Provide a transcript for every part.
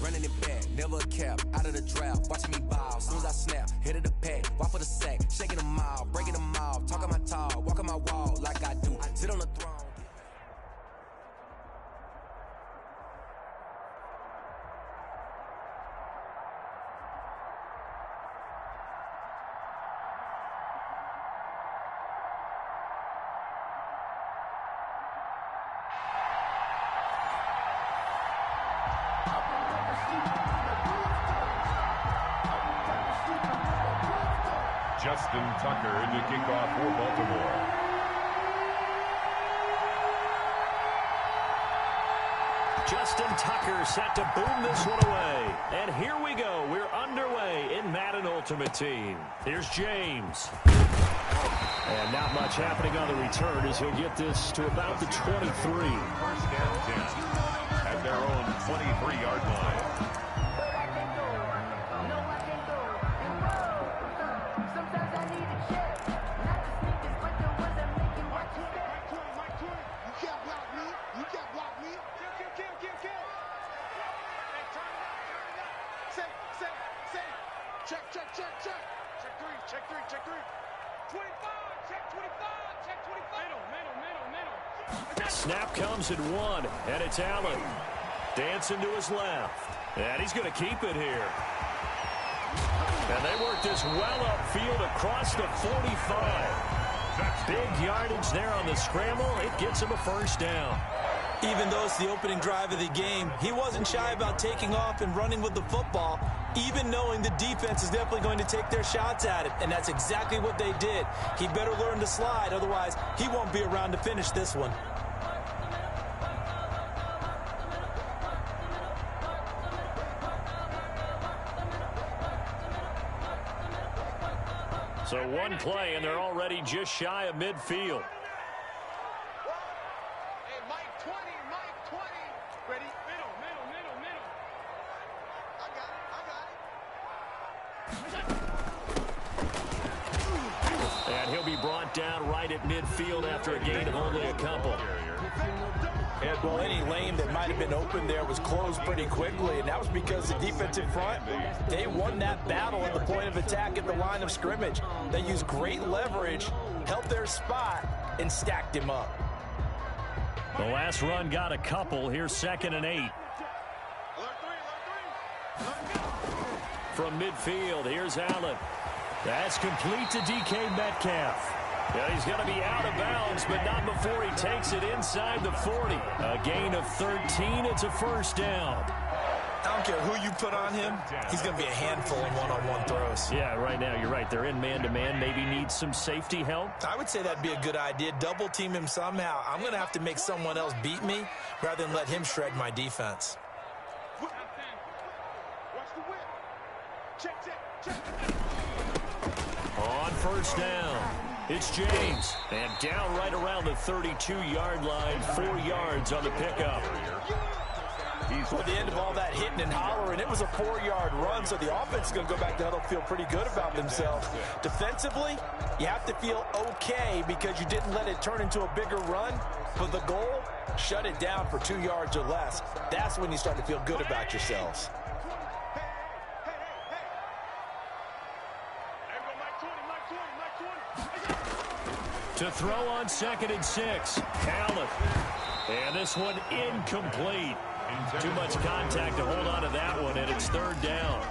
running it back, never a cap, out of the draft, watching me ball, soon as I snap, hit of the pack, walk for the sack, shaking them all, breaking them all, talking my talk, walking my wall like I do, sit on the throne. Justin Tucker into kickoff for Baltimore. Justin Tucker set to boom this one away. And here we go. We're underway in Madden Ultimate Team. Here's James. And not much happening on the return as he'll get this to about the 23. First down 10 at their own 23-yard line. Snap comes at 1, and it's Allen. Dancing to his left. And he's going to keep it here. And they work this well upfield across the 45. Big yardage there on the scramble. It gets him a first down. Even though it's the opening drive of the game, he wasn't shy about taking off and running with the football, even knowing the defense is definitely going to take their shots at him. And that's exactly what they did. He better learn to slide, otherwise he won't be around to finish this one. So one play, and they're already just shy of midfield. Hey, Mike 20, Mike 20. Ready? Middle. I got it. And he'll be brought down right at midfield after a gain of only a couple. Well, any lane that might have been open there was closed pretty quickly, and that was because the defensive front, they won that battle at the point of attack at the line of scrimmage. They used great leverage, held their spot, and stacked him up. The last run got a couple. Here's 2nd and 8. From midfield, here's Allen. That's complete to DK Metcalf. Yeah, he's going to be out of bounds, but not before he takes it inside the 40. A gain of 13. It's a first down. I don't care who you put on him. He's going to be a handful in one-on-one throws. Yeah, right now, you're right. They're in man-to-man. Maybe need some safety help. I would say that'd be a good idea. Double team him somehow. I'm going to have to make someone else beat me rather than let him shred my defense. On first down, it's James. And down right around the 32-yard line, 4 yards on the pickup. At the end of all that hitting and hollering, it was a 4-yard run, so the offense is going to go back to huddle, feel pretty good about themselves. Defensively, you have to feel okay because you didn't let it turn into a bigger run. But the goal, shut it down for 2 yards or less. That's when you start to feel good about yourselves. To throw on 2nd and 6, Allen. And this one incomplete. Too much contact to hold on to that one, and it's 3rd down.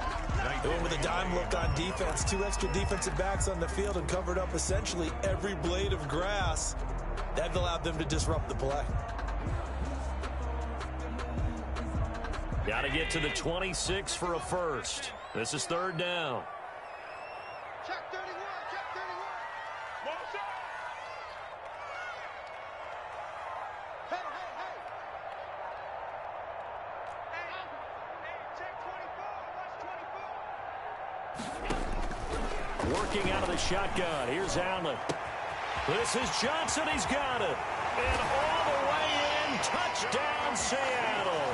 They went with a dime look on defense. 2 extra defensive backs on the field and covered up essentially every blade of grass. That allowed them to disrupt the play. Got to get to the 26 for a first. This is 3rd down. Check 31, check 31. Ball shot. Hey. Hey, check 24, watch 24. Working out of the shotgun. Here's Allen. This is Johnson. He's got it. And all the way in. Touchdown, Seattle.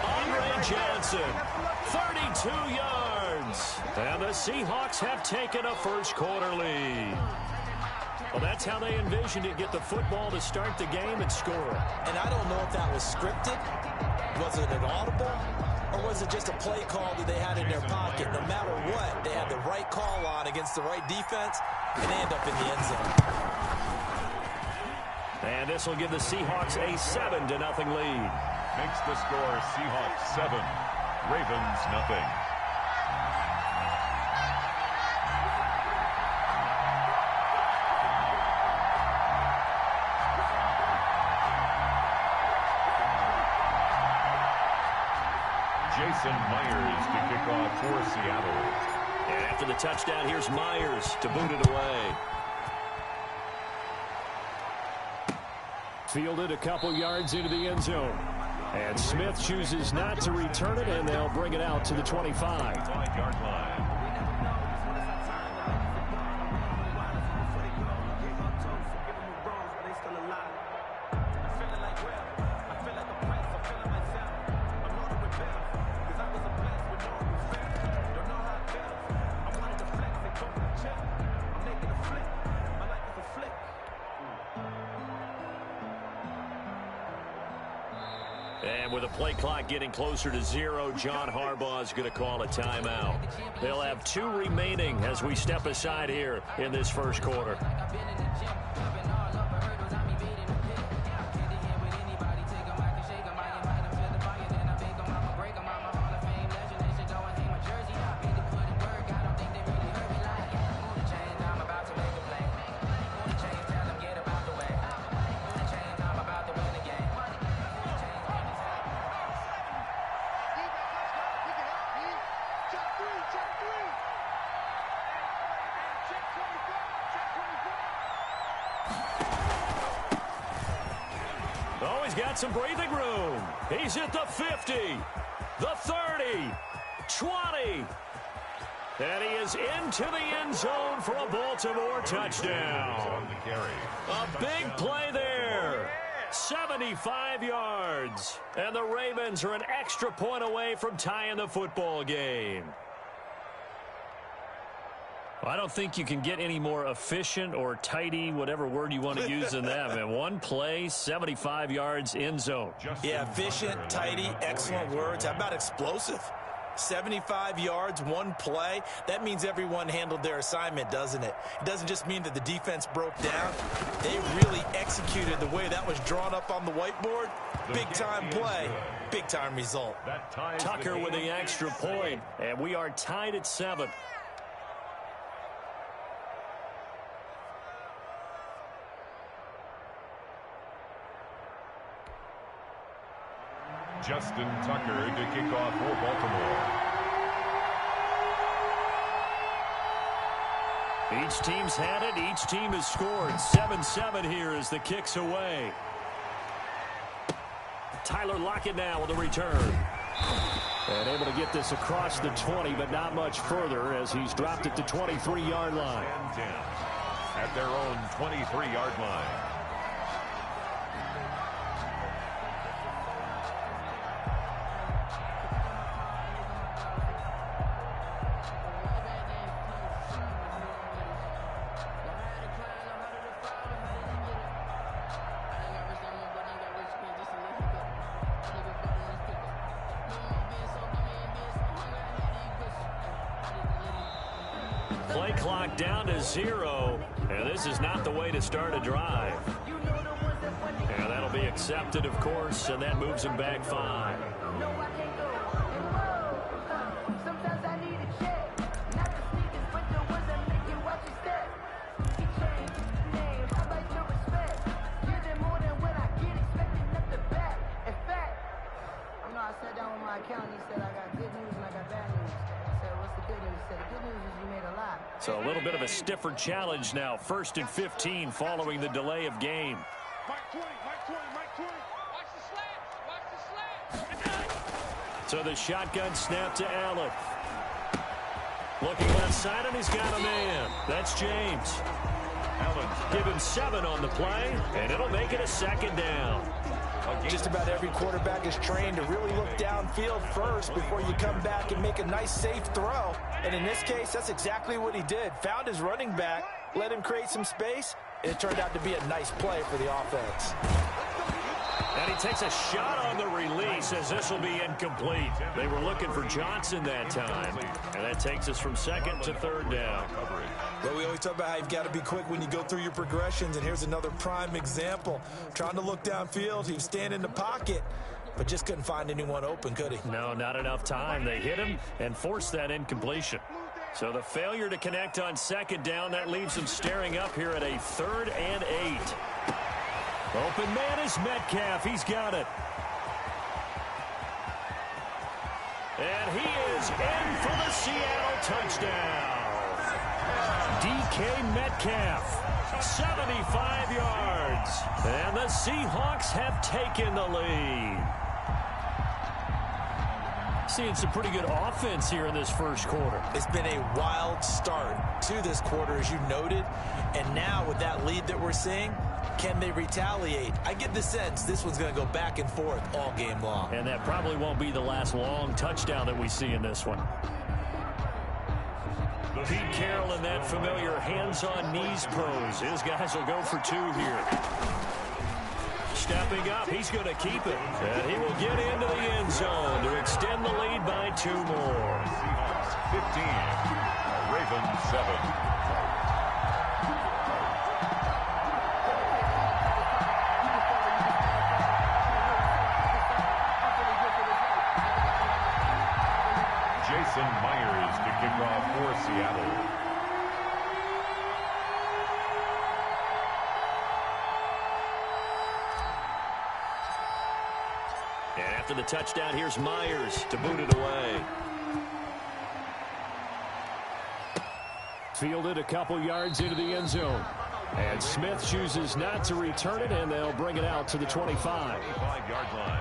Andre Johnson, 32 yards. And the Seahawks have taken a first-quarter lead. Well, that's how they envisioned it. Get the football to start the game and score. And I don't know if that was scripted. Was it an audible? or was it just a play call that they had in their pocket? No matter what, they had the right call on against the right defense, and they end up in the end zone. And this will give the Seahawks a 7-0 lead. Makes the score Seahawks 7, Ravens nothing. Jason Myers to kick off for Seattle. And after the touchdown, here's Myers to boot it away. Fielded a couple yards into the end zone. And Smith chooses not to return it, and they'll bring it out to the 25. 5-yard line. And with the play clock getting closer to 0, John Harbaugh is going to call a timeout. They'll have 2 remaining as we step aside here in this first quarter. Oh, he's got some breathing room. He's at the 50, the 30, 20. And he is into the end zone for a Baltimore touchdown. A big play there. 75 yards. And the Ravens are an extra point away from tying the football game. I don't think you can get any more efficient or tidy, whatever word you want to use in that. Man, one play, 75 yards, end zone. Yeah, efficient, tidy, excellent words. How about explosive? 75 yards, one play. That means everyone handled their assignment, doesn't it? It doesn't just mean that the defense broke down. They really executed the way that was drawn up on the whiteboard. Big-time play, big-time result. Tucker with the extra point, and we are tied at 7. Justin Tucker to kick off for Baltimore. Each team's had it. Each team has scored. 7-7 here as the kick's away. Tyler Lockett now with a return. And able to get this across the 20, but not much further as he's dropped it to 23-yard line. At their own 23-yard line. Play clock down to 0, and this is not the way to start a drive. And that'll be accepted, of course, and that moves him back 5. I sat down with my accountant. He said I got good news and I got bad news. I said, what's the good news? He said, the good news is you made a lot. So a little bit of a stiffer challenge now. 1st and 15 following the delay of game. Mike 20, Mike 20, Mike 20. Watch the slats, watch the slats. So the shotgun snap to Allen. Looking left side, and he's got a man. That's James. Allen. Give him 7 on the play, and it'll make it a 2nd down. Just about every quarterback is trained to really look downfield first before you come back and make a nice, safe throw. And in this case, that's exactly what he did. Found his running back, let him create some space, and it turned out to be a nice play for the offense. And he takes a shot on the release as this will be incomplete. They were looking for Johnson that time. And that takes us from second to third down. Well, we always talk about how you've got to be quick when you go through your progressions, and here's another prime example. Trying to look downfield, he was standing in the pocket, but just couldn't find anyone open, could he? No, not enough time. They hit him and forced that incompletion. So the failure to connect on second down, that leaves him staring up here at a 3rd and 8. Open man is Metcalf. He's got it. And he is in for the Seattle touchdown. DK Metcalf, 75 yards. And the Seahawks have taken the lead. Seeing some pretty good offense here in this first quarter. It's been a wild start to this quarter, as you noted. And now with that lead that we're seeing, can they retaliate? I get the sense this one's going to go back and forth all game long. And that probably won't be the last long touchdown that we see in this one. Pete Carroll in that familiar hands-on knees pose. His guys will go for 2 here. Stepping up, he's going to keep it. And he will get into the end zone to extend the lead by 2 more. Seahawks 15, Ravens 7. Jason Myers to kick off for Seattle. And after the touchdown, here's Myers to boot it away. Fielded a couple yards into the end zone. And Smith chooses not to return it, and they'll bring it out to the 25. 25-yard line.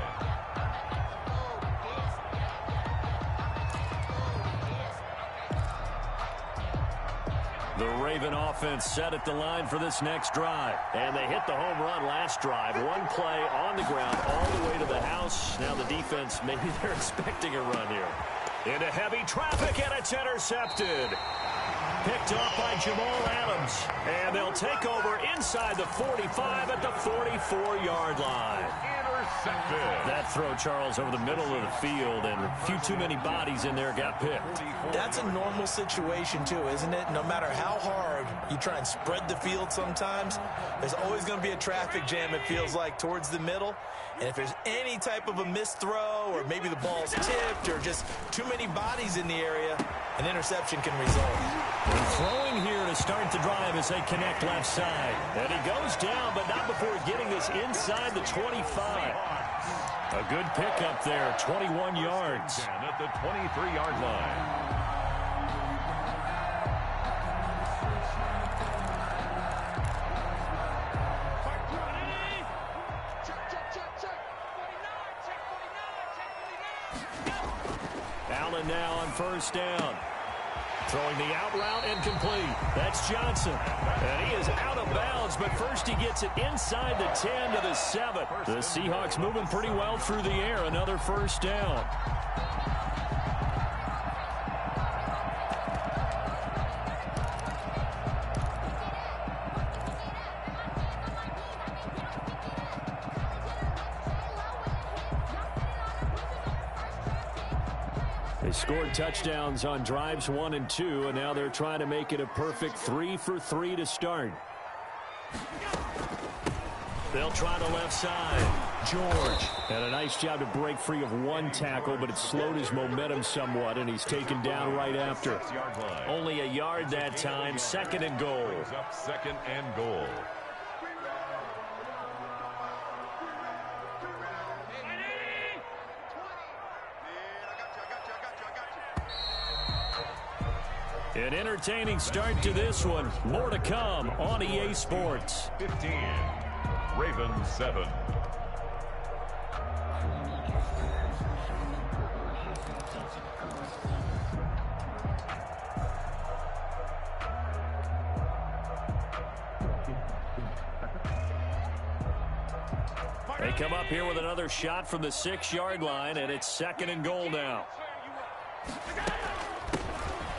The Raven offense set at the line for this next drive. And they hit the home run last drive. 1 play on the ground all the way to the house. Now the defense, maybe they're expecting a run here. Into heavy traffic, and it's intercepted. Picked off by Jamal Adams. And they'll take over inside the 45 at the 44-yard line. Intercepted. That throw, Charles, over the middle of the field, and a few too many bodies in there got picked. That's a normal situation, too, isn't it? No matter how hard you try and spread the field sometimes, there's always going to be a traffic jam, it feels like, towards the middle. And if there's any type of a missed throw, or maybe the ball's tipped, or just too many bodies in the area, an interception can result. And throwing here to start the drive as they connect left side. And he goes down, but not before getting this inside the 25. A good pickup there, 21 yards. At the 23-yard line. Allen now on first down. Throwing the out route and complete. That's Johnson. And he is out of bounds, but first he gets it inside the 10 to the 7. The Seahawks moving pretty well through the air. Another first down. They scored touchdowns on drives 1 and 2, and now they're trying to make it a perfect 3 for 3 to start. They'll try the left side. George had a nice job to break free of 1 tackle, but it slowed his momentum somewhat, and he's taken down right after. Only a yard that time, 2nd and goal. Up 2nd and goal. An entertaining start to this one. More to come on EA Sports. 15, Ravens 7. They come up here with another shot from the 6-yard line, and it's 2nd and goal now.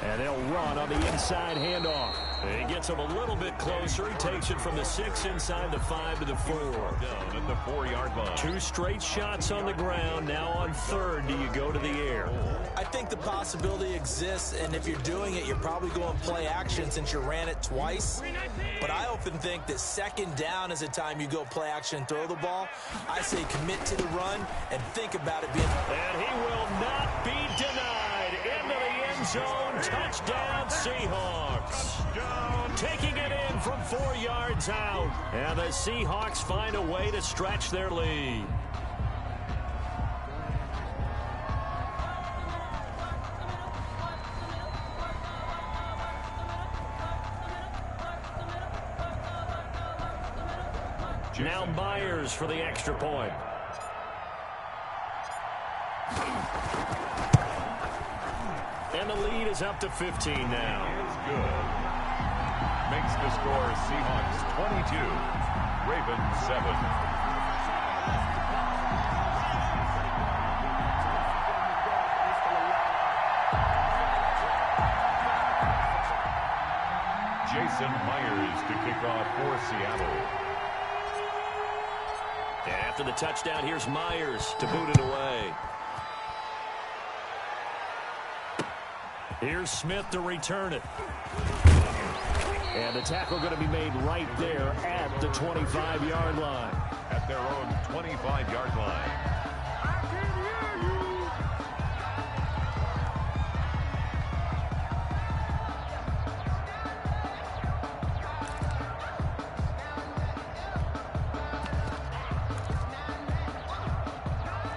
And they'll run on the inside handoff. He gets him a little bit closer. He takes it from the 6 inside the 5 to the 4. Down at the 4-yard line. 2 straight shots on the ground. Now on 3rd, do you go to the air? I think the possibility exists, and if you're doing it, you're probably going play action since you ran it twice. But I often think that 2nd down is the time you go play action and throw the ball. I say commit to the run and think about it being... And he will not be denied. Into the end zone. Touchdown, Seahawks. Taking it in from 4 yards out. And the Seahawks find a way to stretch their lead. Now Myers for the extra point. And the lead is up to 15 now. Is good. Makes the score Seahawks 22, Ravens 7. Jason Myers to kick off for Seattle. After the touchdown, here's Myers to boot it away. Here's Smith to return it. And the tackle going to be made right there at the 25-yard line. At their own 25-yard line.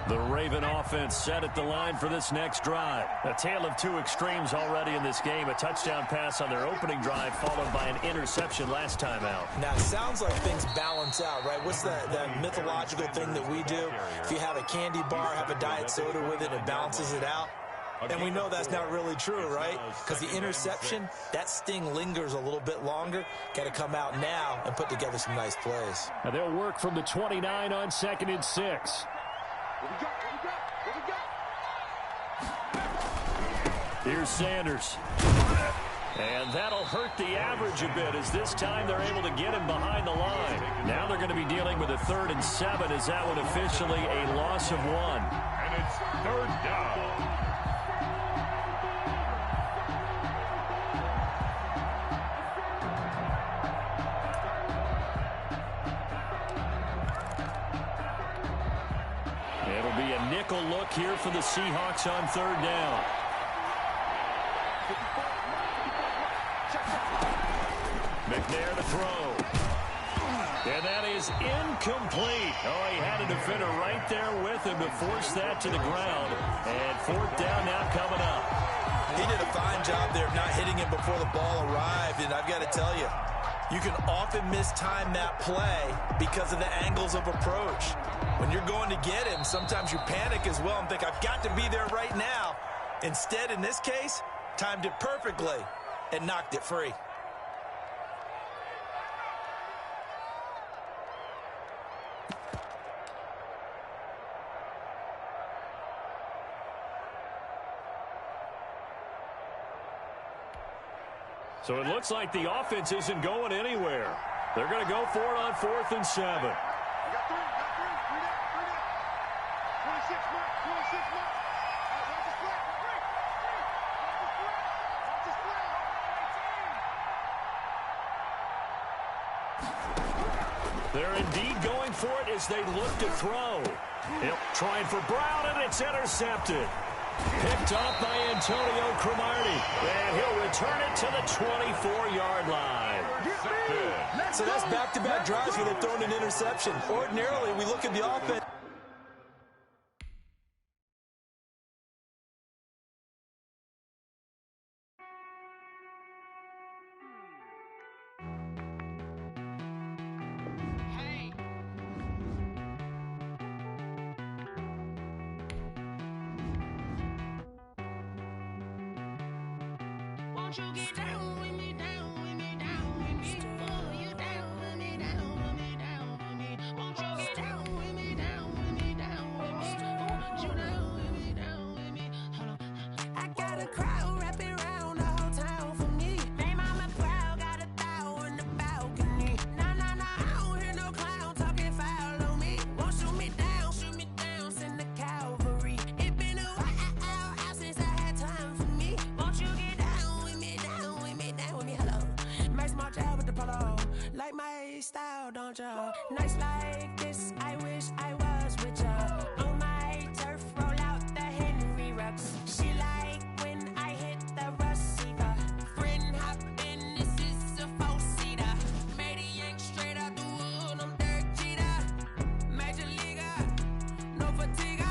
The Raven offense set at the line for this next drive. A tale of 2 extremes already in this game. A touchdown pass on their opening drive followed by an interception last time out. Now, it sounds like things balance out, right? What's that mythological thing that we do? If you have a candy bar, have a diet soda with it, it balances it out. And we know that's not really true, right? Because the interception, that sting lingers a little bit longer. Got to come out now and put together some nice plays. And they'll work from the 29 on 2nd and 6. Here's Sanders. And that'll hurt the average a bit as this time they're able to get him behind the line. Now they're going to be dealing with a 3rd and 7 as that one officially a loss of 1. And it's 3rd down. It'll be a nickel look here for the Seahawks on 3rd down. McNair to throw. And that is incomplete. Oh, he had a defender right there with him to force that to the ground. And 4th down now coming up. He did a fine job there of not hitting him before the ball arrived. And I've got to tell you, you can often mistime that play because of the angles of approach. When you're going to get him, sometimes you panic as well and think, I've got to be there right now. Instead, in this case, timed it perfectly and knocked it free. So it looks like the offense isn't going anywhere. They're going to go for it on 4th and 7. They're indeed going for it as they look to throw. Yep, trying for Brown, and it's intercepted. Picked off by Antonio Cromartie. And he'll return it to the 24-yard line. So that's back-to-back drives where they've thrown an interception. Ordinarily, we look at the offense. Won't you get down with me, down with me, down with me? Oh, you down with me, down with me, down with me. Won't you get down with me, down with me, down with me? Oh, you down with me, down with me. Hold on. I got a crowd wrapping around the whole like my style, don't ya? Nights like this, I wish I was with ya. On my turf, roll out the Henry Rux. She like when I hit the receiver. Friend hop in, this is a four-seater. Maniac straight out the wood, I'm Derek Jeter. Major leaguer, no fatigue.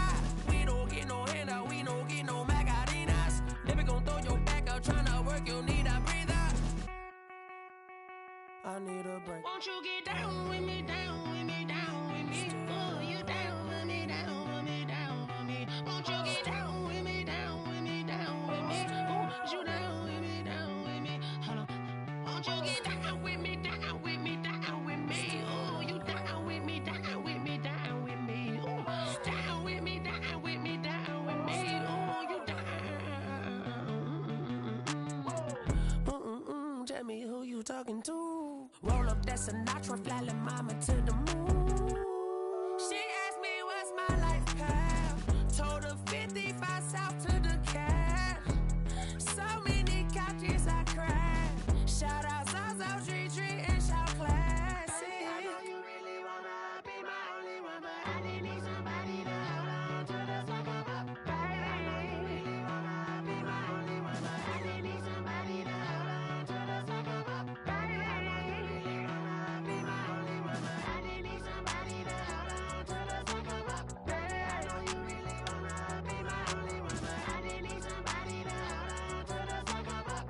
We don't get no handout, we don't get no Macarinas. Never gon' throw your back out, tryna work, you need a breather. I need a break. Won't you get down with me, down with me, down with me? Oh, you down with me, down with me, down with me. Won't you get down with me, down with me, down with me? Oh, you down with me, down with me. Hold on. Won't you get down with me, down with me, down with me? Oh, you down with me, down with me, down with me. Oh, down with me, down with me, down with me. Oh, you down. Tell me who you talking to. Roll up that Sinatra, fly la mama to the moon. She asked me what's my life path. Told her 55 south to the cat. So many couches I cried. Shout out Zazo, Tree Tree, and shout classic. I know you really wanna be my only one, but I didn't need somebody to hold on to the sucker up. Baby, I know you really wanna be my only one, but I didn't need somebody to hold on to the sucker up. Baby, I know you really wanna be my only one, but I didn't need somebody to hold on to the sucker up. Baby, I know you really wanna be my only one, but I didn't need somebody to hold on to the sucker up.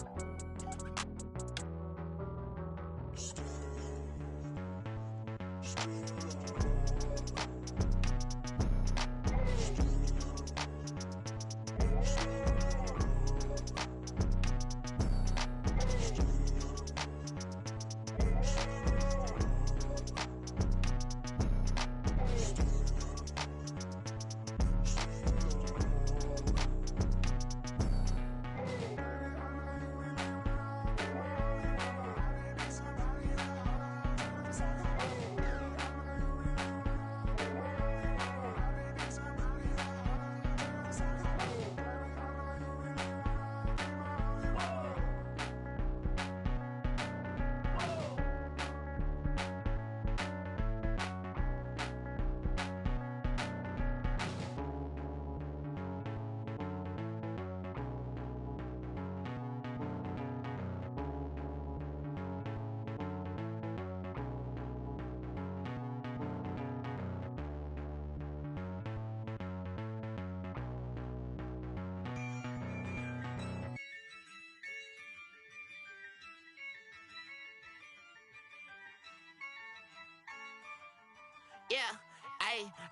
Yeah,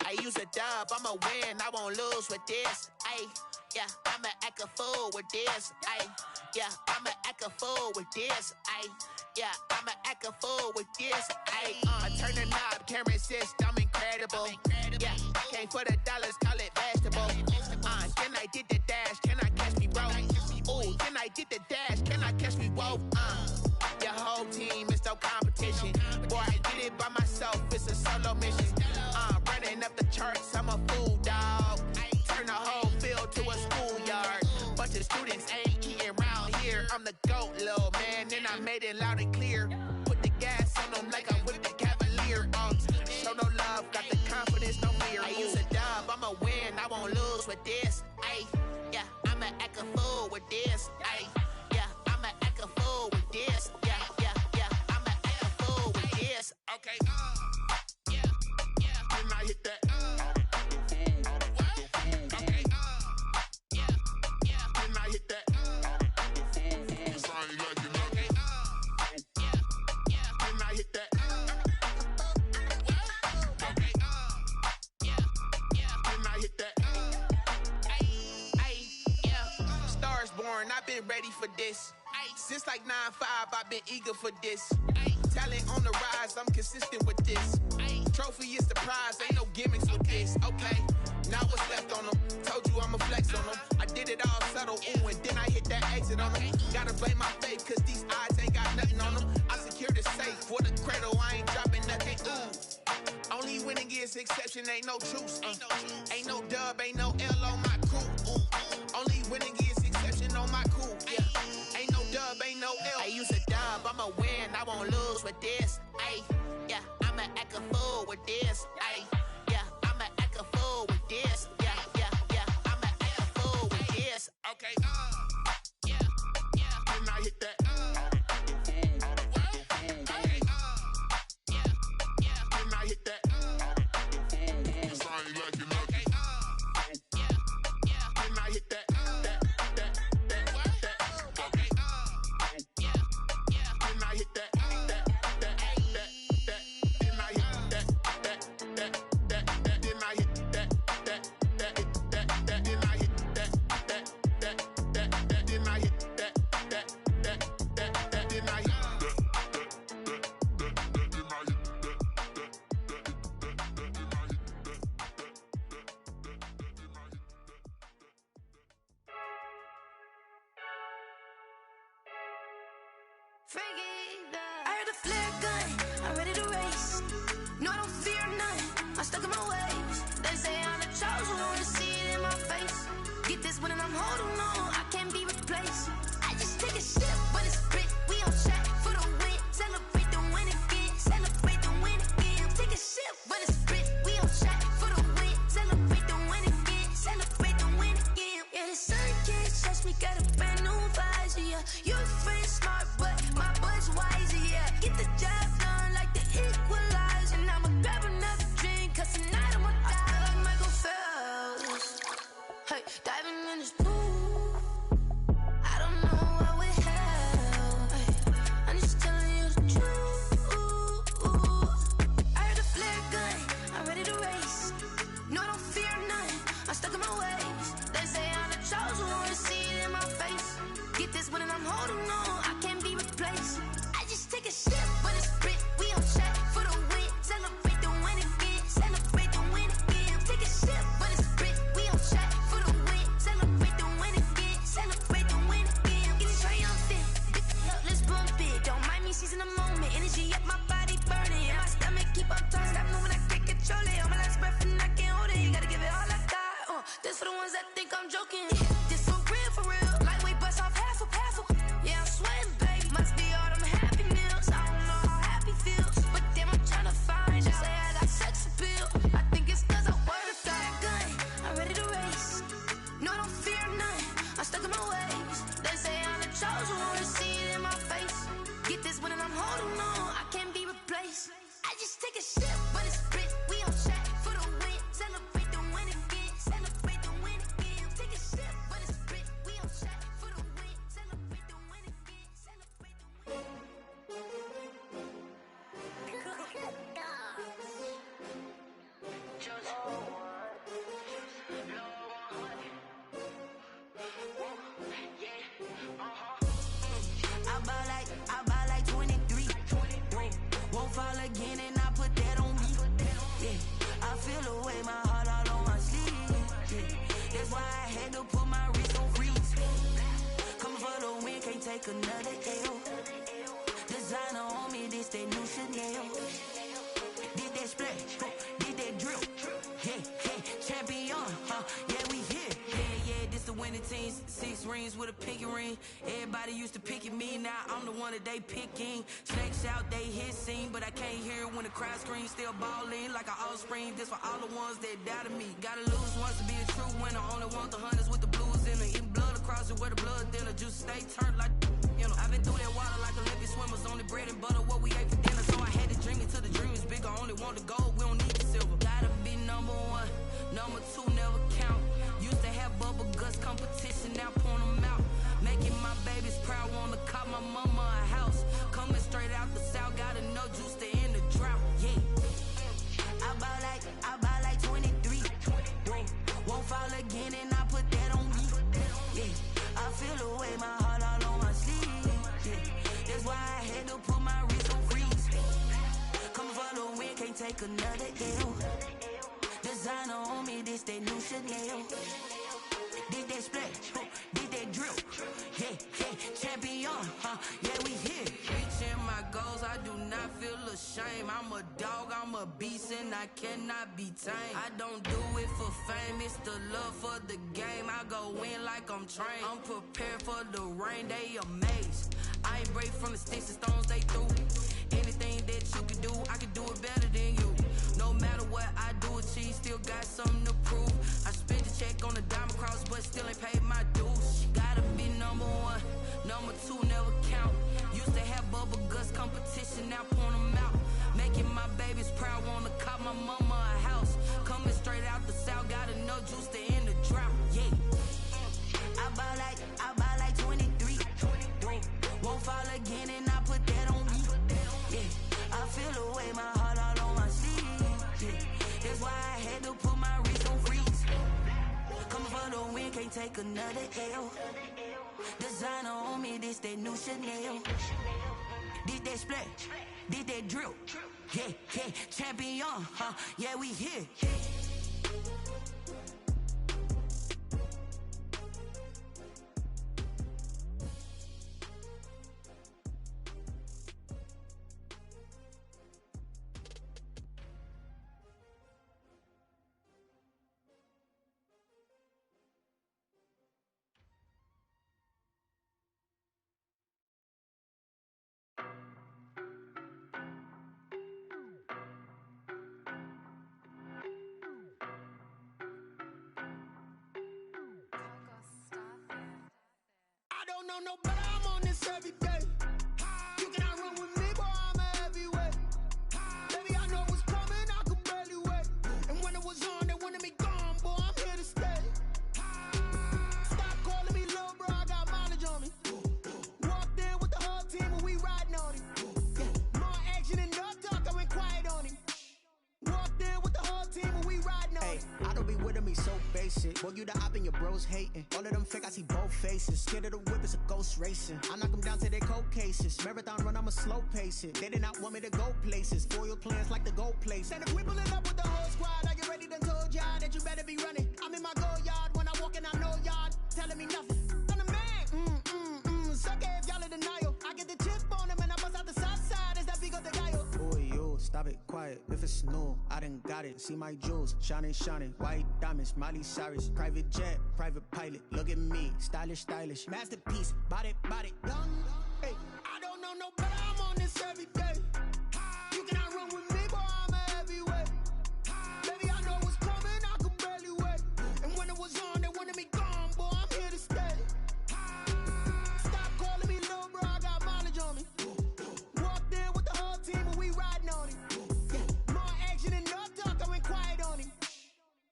I use a dub, I'ma win, I won't lose with this. Yeah, I'ma act a fool with this. Yeah, I'ma act a fool with this. Yeah, I'ma act a fool with this. I turn the knob, camera assist, I'm incredible. Yeah, came for the dollars, call it vegetable. Then I did the dash, can I catch me, bro? Ooh, then I did the dash, can I catch me, whoa? Your whole team is no competition. Boy, I did it by myself, it's a solo mission. Running up the charts, I'm a fool, dog. Turn the whole field to a schoolyard. Bunch of students ain't eating round here. I'm the GOAT, little man, and I made it loud and clear. Put the gas on them like I whipped the Cavalier. Show no love, got the confidence, no fear. I use a dub, I'ma win, I won't lose with this. Yeah, I'ma act a fool with this. Yeah, I'ma act a fool with this. Yeah, I'ma act a fool with this. Okay, yeah, can I hit that? Okay, yeah, can I hit that? Cause I ain't like it, okay, yeah, can I hit that? Okay, yeah, can I hit that? Yeah, Stars born, I've been ready for this. Since like 9-5, I've been eager for this. Talent on the rise, I'm consistent with this. Trophy is the prize, ain't no gimmicks with this. Okay, now what's left on them? Told you I'ma flex on them. I did it all subtle, ooh, and then I hit that exit on them. Gotta blame my faith, cause these odds ain't got nothing on them. I secure the safe for the cradle, I ain't dropping nothing, ooh. Only winning is exception, ain't no truce. Ain't no dub, ain't no L on my crew. Only winning is exception on my crew, yeah. Ain't no dub, ain't no L. I use a dub, I'ma win, I won't lose with this. this. Ay, yeah, I'ma act a fool with this. Yeah, yeah, yeah, I'ma act a fool with this. Okay, yeah, yeah. Then I hit that. I heard a flare gun, I'm ready to race. No, I don't fear none, I'm stuck in my ways. They say I'm the chosen one, see it in my face. Get this one and I'm holding on, I can't be replaced. I just take a sip, but it's split, we on track for the win. Celebrate the win again, celebrate the win again. Take a sip, but it's split, we on track for the win. Celebrate the win again, celebrate the win again. Yeah, the sun can't touch me, got a brand new visor, yeah. Your friend smart, but my bud's wiser, yeah. Get the job done like the equalizer. And I'ma grab another drink, cause tonight I'ma die like Michael Phelps. Hey, diving in this pool, I don't know what would help. Hey, I'm just telling you the truth. I heard a flare gun, I'm ready to race. No, I don't fear none, I'm stuck in my ways. They say I'm the chosen one, see it in my face. Get this one and I'm holding on, I can't be replaced. I just take a sip, but it's split, we on track for the win. Celebrate the win again, celebrate the win again. Take a sip, but it's split, we on track for the win. Celebrate the win again, celebrate the win again. Getting triumphant, let's bump it. Don't mind me seizing the moment, energy up my body burning. And my stomach keep on tossing, stop moving, I can't control it. On my last breath and I can't hold it, you gotta give it all I got. This for the ones that think I'm joking. This for real, lightweight bust off half a. Yeah, I'm sweating, babe, must be all them happy meals. I don't know how happy feels, but damn, I'm tryna find out. Say I got sex appeal, I think it's cause I wear the fire gun. I'm ready to race, no, I don't fear none, I'm stuck in my ways. They say I'm the chosen one, see it in my face. Get this one and I'm holding on, I can't be replaced. I just take a sip, but it's split, we on track for the win. Celebrate the win again, celebrate the win again. Take a sip, but it's split, we on track for the win. Celebrate the win again, celebrate the win. I buy like 23. Won't fall again and I put that on me. Yeah, I feel the way, my heart all on my sleeve. Yeah, that's why I had to put my wrist on freeze. Coming for the win, can't take another L. Designer on me, this that new Chanel. Did that splash, did that drill. Yeah, champion, yeah, we here. Yeah, this the winning team. 6 rings with a pinky ring. Everybody used to pick at me, now I'm the one that they picking. Snakes out, they hit scene, but I can't hear it when the crowd screams. Still balling like an offspring. This for all the ones that doubted me. Gotta lose once to be a true winner. Only want the hunters with the blues in it. Eating blood across it where the blood thinner. Juice stay turned like, you know. I've been through that water like Olympic swimmers. Only bread and butter, what we ate for dinner. So I had to dream it till the dream is bigger. Only want the gold, we don't need the silver. Gotta be number 1, number 2 never count. Used to have bubble guts competition, now point them out. Making my babies proud, wanna call my mama a house. Coming straight out the south, gotta know juice to end the drought. Yeah, I buy like 23. Won't fall again and I put that on me. Yeah, I feel the way, my heart all on my sleeve. Yeah, that's why I had to put my wrist on freeze. Coming for the win, can't take another L. Designer on me, this that new Chanel. Did that splash, did that drill. Yeah, champion, yeah, we here. Reaching my goals, I do not feel ashamed. I'm a dog, I'm a beast, and I cannot be tamed. I don't do it for fame, it's the love for the game. I go in like I'm trained. I'm prepared for the rain, they amazed. I ain't break from the sticks and stones they threw. Anything that you can do, I can do it better than you. No matter what I do, she still got something to prove. I spent the check on the diamond cross, but still ain't paid my dues. She gotta be number one, number two never count. Used to have bubble guts competition, now point them out. Making my babies proud, wanna cop my mama a house. Coming straight out the south, got enough juice to end the drought. Yeah. I buy like 23. Won't fall again and I put that on me. Yeah. I feel the way, my heart all on my sleeve. Yeah. That's why I had to put my wrist on freeze. Coming for the win, can't take another L. Designer on me, this that new Chanel. This that splash, this that drill. Yeah, yeah, champion, huh? Yeah, we here. don't know no better, I'm on this every day. You cannot run with me, boy, I'm a heavyweight. Baby, I know what's coming, I could barely wait. And when it was on, they wanted me gone, boy, I'm here to stay. Stop calling me little bro, I got mileage on me. Walked in with the whole team and we riding on him. Yeah. More action and no talk, I went quiet on him. Walked in with the whole team and we riding on him. I don't be with me so basic. Boy, you the op and your bros hating. All of them fake, I see both faces. Scared of the whip, it's a ghost racing. I knock them down to their cold cases. Marathon run, I'ma slow pace it. They did not want me to go places. Foil plans like the gold place. And if we pulling up with the whole squad, I get ready to told y'all that you better be running. I'm in my go yard when I walk in, I know y'all telling me nothing. I'm the man, suck it if y'all in denial. I get the chip on him and I bust out the south side. Is that Vigo de Gallo? Boy, yo, stop it, quiet. If it's new, I done got it. See my jewels, shining, shining. White diamonds, Miley Cyrus. Private jet, private pilot. Look at me, stylish, stylish. Masterpiece, body, body, young. Hey, I don't know no better, I'm on this every day. You cannot run with me, boy, I'm a heavyweight. Baby, I know what's coming, I could barely wait. And when it was on, they wanted me gone, boy, I'm here to stay. Stop calling me little bro, I got mileage on me. Walked in with the whole team and we riding on him. Yeah. More action and no talk, I went quiet on him.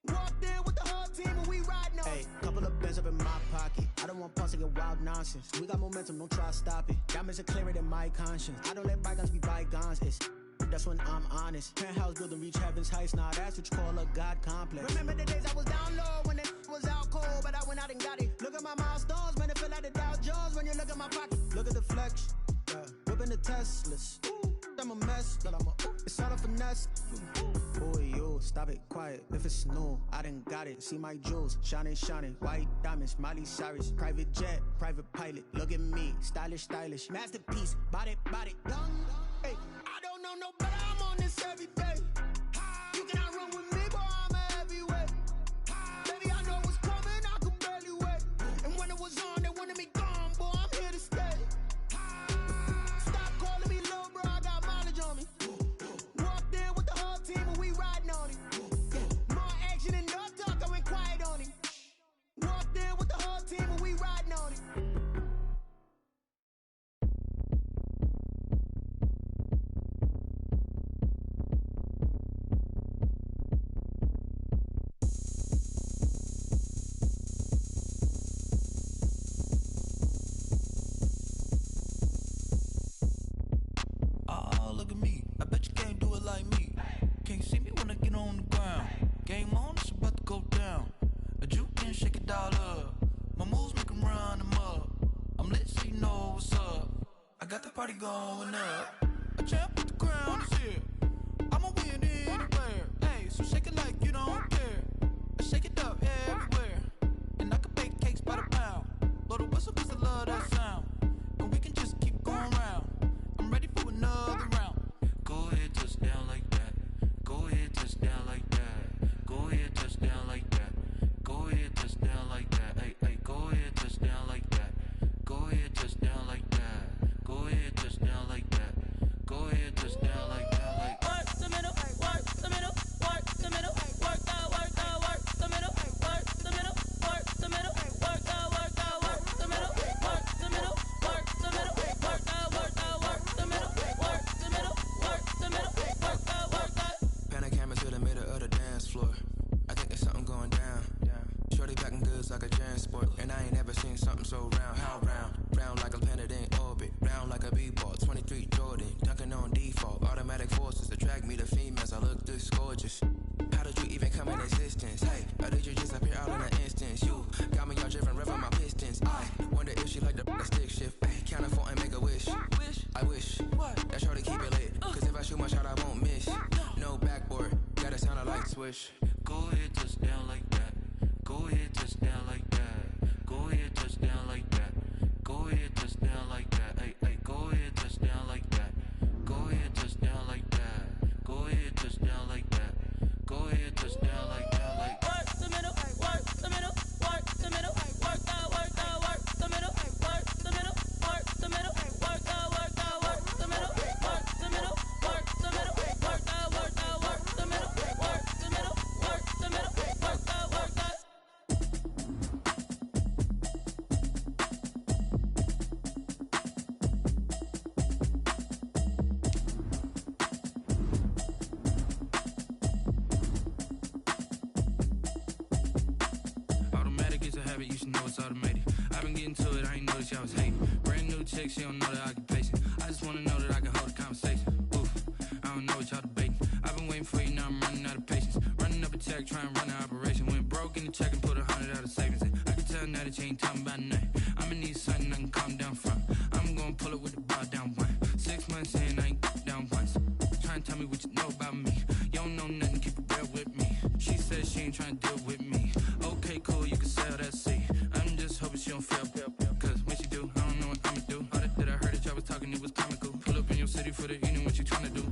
Walked in with the whole team and we riding on him. Hey, couple of bands up in my pocket. I don't want pause to get wild nonsense. We got momentum, don't try to stop it. Diamonds are clearer than my conscience. I don't let bygones be bygones. That's when I'm honest. Penthouse building reach heaven's heights. Nah, that's what you call a God complex. Remember the days I was down low when it was out cold, but I went out and got it. Look at my milestones, man, it feel like the Dow Jones when you look at my pocket. Look at the flex, whipping the Teslas. I'm a mess, but it's all a finesse. Boy, yo, stop it, quiet. If it's new, I done got it. See my jewels, shining, shining. White diamonds, Miley Cyrus. Private jet, private pilot. Look at me, stylish, stylish. Masterpiece, body, body, young. Hey, I don't know no better, I'm on this every day. You cannot run with me, boy, I'm a heavyweight. Baby, I know what's coming, I could barely wait. And when it was on, they wanted me gone, boy, I'm here to stay. Stop calling me little bro, I got mileage on me. Walked in with the whole team and we riding on him. Yeah. More action and no talk, I went quiet on him. Walked in with the whole team and we riding on him. Oh, look at me. I bet you can't do it like me. Can't see me when I get on the ground. Game on, it's about to go down. A juke and shake it all up. My moves make 'em run them up. I'm lit so you know what's up. I got the party going up. A champ with the crown is here. I'ma win anywhere. Hey, so shake it like you don't care. I shake it up everywhere. And I can bake cakes by the pound. Blow the whistle 'cause I love that sound. And we can just keep going round. I'm ready for another round. Go ahead, touch down like that. Go ahead, touch down like that. Go ahead, touch down like that. Go ahead, touch down like that. Hey, hey, go ahead, touch down like that. Go ahead, touch down like that. Go ahead, touch down like that. Go ahead, touch down like that. Like work the middle, work the middle. wish. Go ahead, touchdown like that. Go ahead, touchdown like that. Go ahead, touchdown like that. Go ahead, touchdown like that. Hey, hey, go ahead, touchdown like that. Go ahead, touchdown like that. Go ahead, touchdown like that. Go ahead, touchdown like that. Like work the middle, work the middle, work the middle, work that, work that, work the middle, work the middle, work the middle, work that, work that, work the middle, work the middle, work the middle, work that, work that, work the middle, work the middle, work the middle, work that, work that. You should know it's automated. I've been getting to it, I ain't noticed y'all was hating. Brand new chick, she don't know the occupation. I just wanna know that I can hold a conversation. Oof, I don't know what y'all debating. I've been waiting for you, now I'm running out of patience. Running up a check, trying to run an operation. Went broke in the check and put 100 out of savings in. I can tell now that you ain't talking about nothing. I'ma need something I can calm down from. I'm gonna pull it with the bar down one. 6 months in, I ain't down once. Trying to tell me what you know about me. You don't know nothing, keep it real with me. She said she ain't trying to deal with me. Okay, cool, you can sell that seat. I'm just hoping she don't fail. Cause when she do, I don't know what I'ma do. All that I heard that y'all was talking, it was comical. Pull up in your city for the evening, what you trying to do?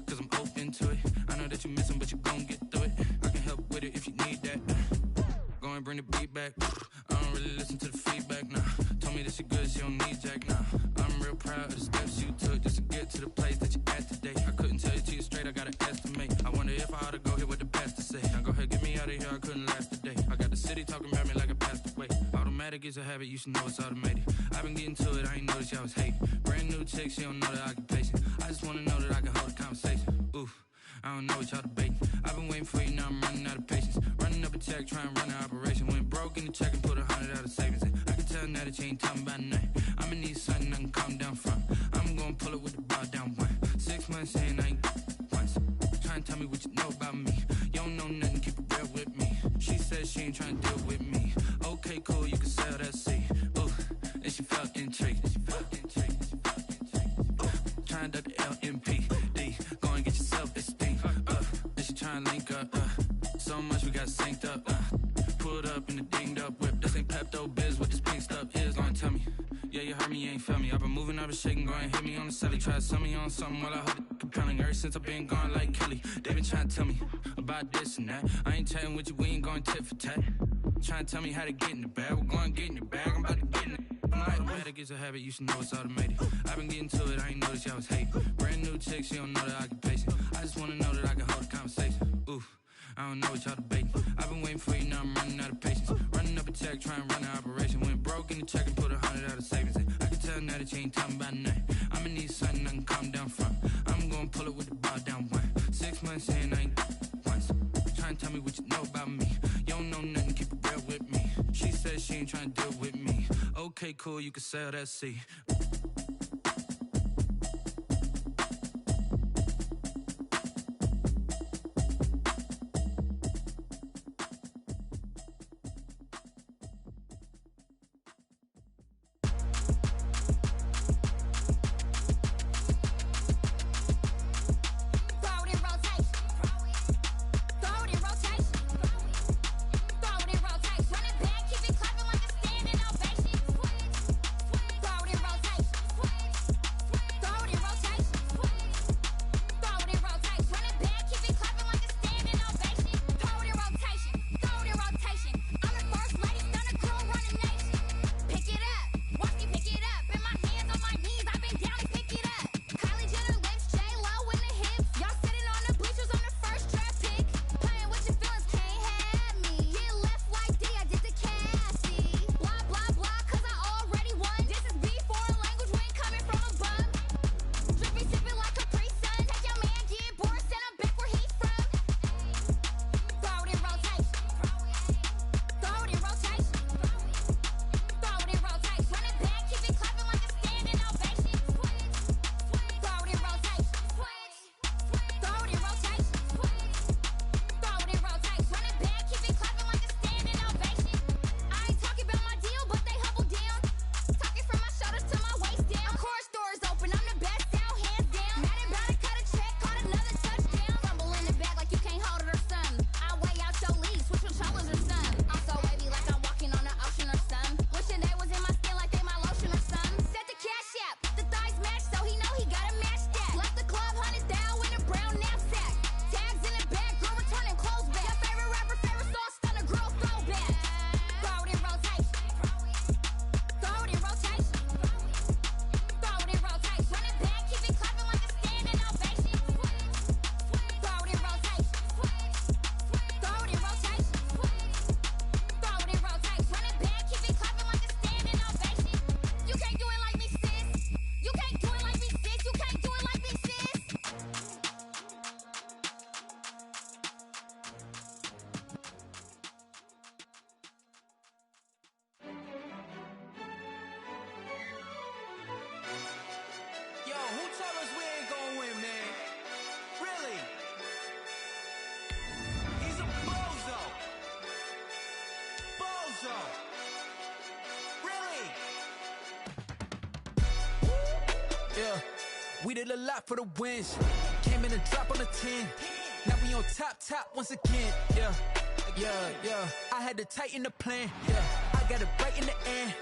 Cause I'm open to it. I know that you missing, but you gon' get through it. I can help with it if you need that. Go and bring the beat back. I don't really listen to the feedback, nah. Told me that she good, she don't need Jack, nah. I'm real proud of the steps you took just to get to the place that you at today. I couldn't tell you to you straight, I gotta estimate. I wonder if I ought to go here with the pastor say. Now go ahead, get me out of here, I couldn't last a day. I got the city talking about me like I passed away. Automatic is a habit, you should know it's automated. I've been getting to it, I ain't noticed y'all was hating. Brand new chick, she don't know the occupation. I just wanna know that I can hold a conversation. Oof, I don't know what y'all debating. I've been waiting for you, now I'm running out of patience. Running up a check, trying to run an operation. Went broke in the check and put 100 out of savings in. I can tell now that you ain't talking about nothing. I'ma need something I can calm down from. I'm gonna pull it with the bar down one. 6 months in, I ain't once. Trying to tell me what you know about me. You don't know nothing, keep it real with me. She said she ain't trying to deal with me. Okay, cool, you can sell that seat. Ooh, and she felt intrigued. Trying to duck the LMPD. Go and get your self-esteem. And she trying to link up. So much we got synced up. Pulled up in the dinged up whip. This ain't Pepto-Biz, what this pink stuff is. Go and tell me. Yeah, you heard me, you ain't felt me. I've been moving, I've been shaking, go and hit me on the celly. Try to sell me on something while I hold it compelling. Ever since I've been gone like Kelly, they been trying to tell me about this and that. I ain't chatting with you, we ain't going tit for tat. Trying to tell me how to get in the bag. We're going to get in the bag, I'm about to get in it. Automatic is a habit, you should know it's automated. I've been getting to it, I ain't noticed y'all was hating. Brand new chick, she don't know the occupation. I just wanna know that I can hold a conversation. Oof, I don't know what y'all debating. I've been waiting for you, now I'm running out of patience. Running up a check, trying to run an operation. Went broke in the check and put 100 out of savings in. I can tell now that you ain't talking about nothing. I'ma need something I can calm down from. I'm gonna pull it with the bar down one. 6 months in, I ain't once. Trying to tell me what you know about me. You don't know nothing, keep it real with me. She said she ain't trying to deal with me. Okay, cool, you can sell that seat. Rotate. Yeah, we did a lot for the wins. Came in and dropped on the 10. Now we on top once again. Yeah. I had to tighten the plan. Yeah, I got it right in the end.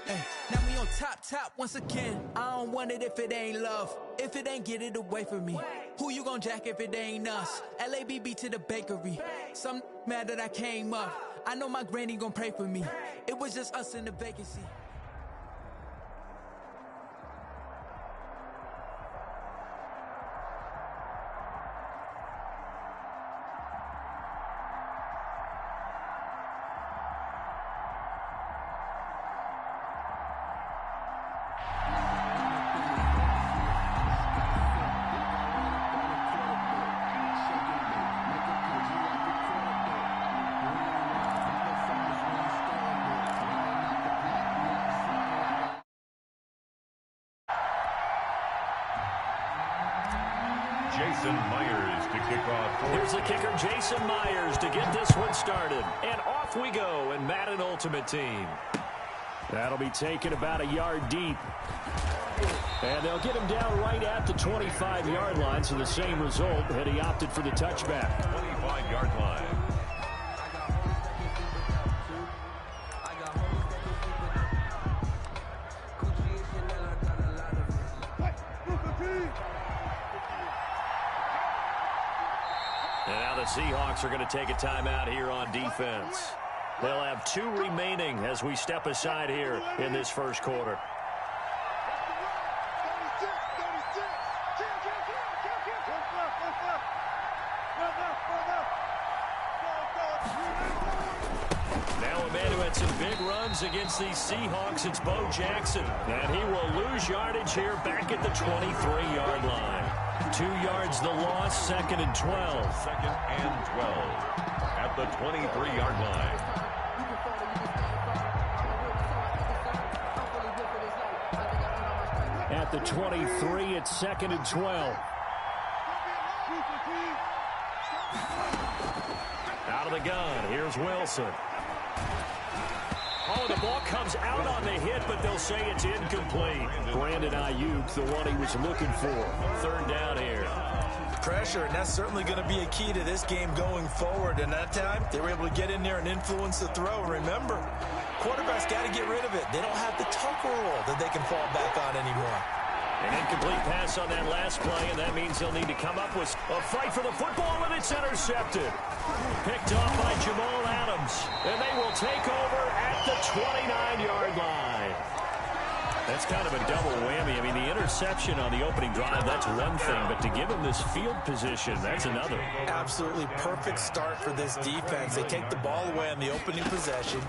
Now we on top once again. I don't want it if it ain't love. If it ain't, get it away from me. Who you gon' jack if it ain't us? LABB to the bakery. Some mad that I came up. I know my granny gon' pray for me. It was just us in the vacancy. Jason Myers to kick off. Here's the kicker, Jason Myers, to get this one started. And off we go in Madden Ultimate Team. That'll be taken about a yard deep. And they'll get him down right at the 25-yard line, so the same result had he opted for the touchback. 25-yard line. And now the Seahawks are going to take a timeout here on defense. They'll have 2 remaining as we step aside here in this first quarter. Now a man who had some big runs against these Seahawks, it's Bo Jackson. And he will lose yardage here back at the 23-yard line. 2 yards the loss, 2nd and 12. 2nd and 12 at the 23-yard line. At the 23, it's 2nd and 12. Out of the gun, here's Wilson. Oh, the ball comes out on the hit, but they'll say it's incomplete. Brandon Ayuk, the one he was looking for. 3rd down here. Pressure, and that's certainly going to be a key to this game going forward. And that time, they were able to get in there and influence the throw. Remember, quarterbacks got to get rid of it. They don't have the Tucker rule that they can fall back on anymore. An incomplete pass on that last play, and that means they'll need to come up with a fight for the football, and it's intercepted. Picked off by Jamal Adams, and they will take over at the 29-yard line. That's kind of a double whammy. I mean, the interception on the opening drive, that's one thing, but to give him this field position, that's another. Absolutely perfect start for this defense. They take the ball away on the opening possession.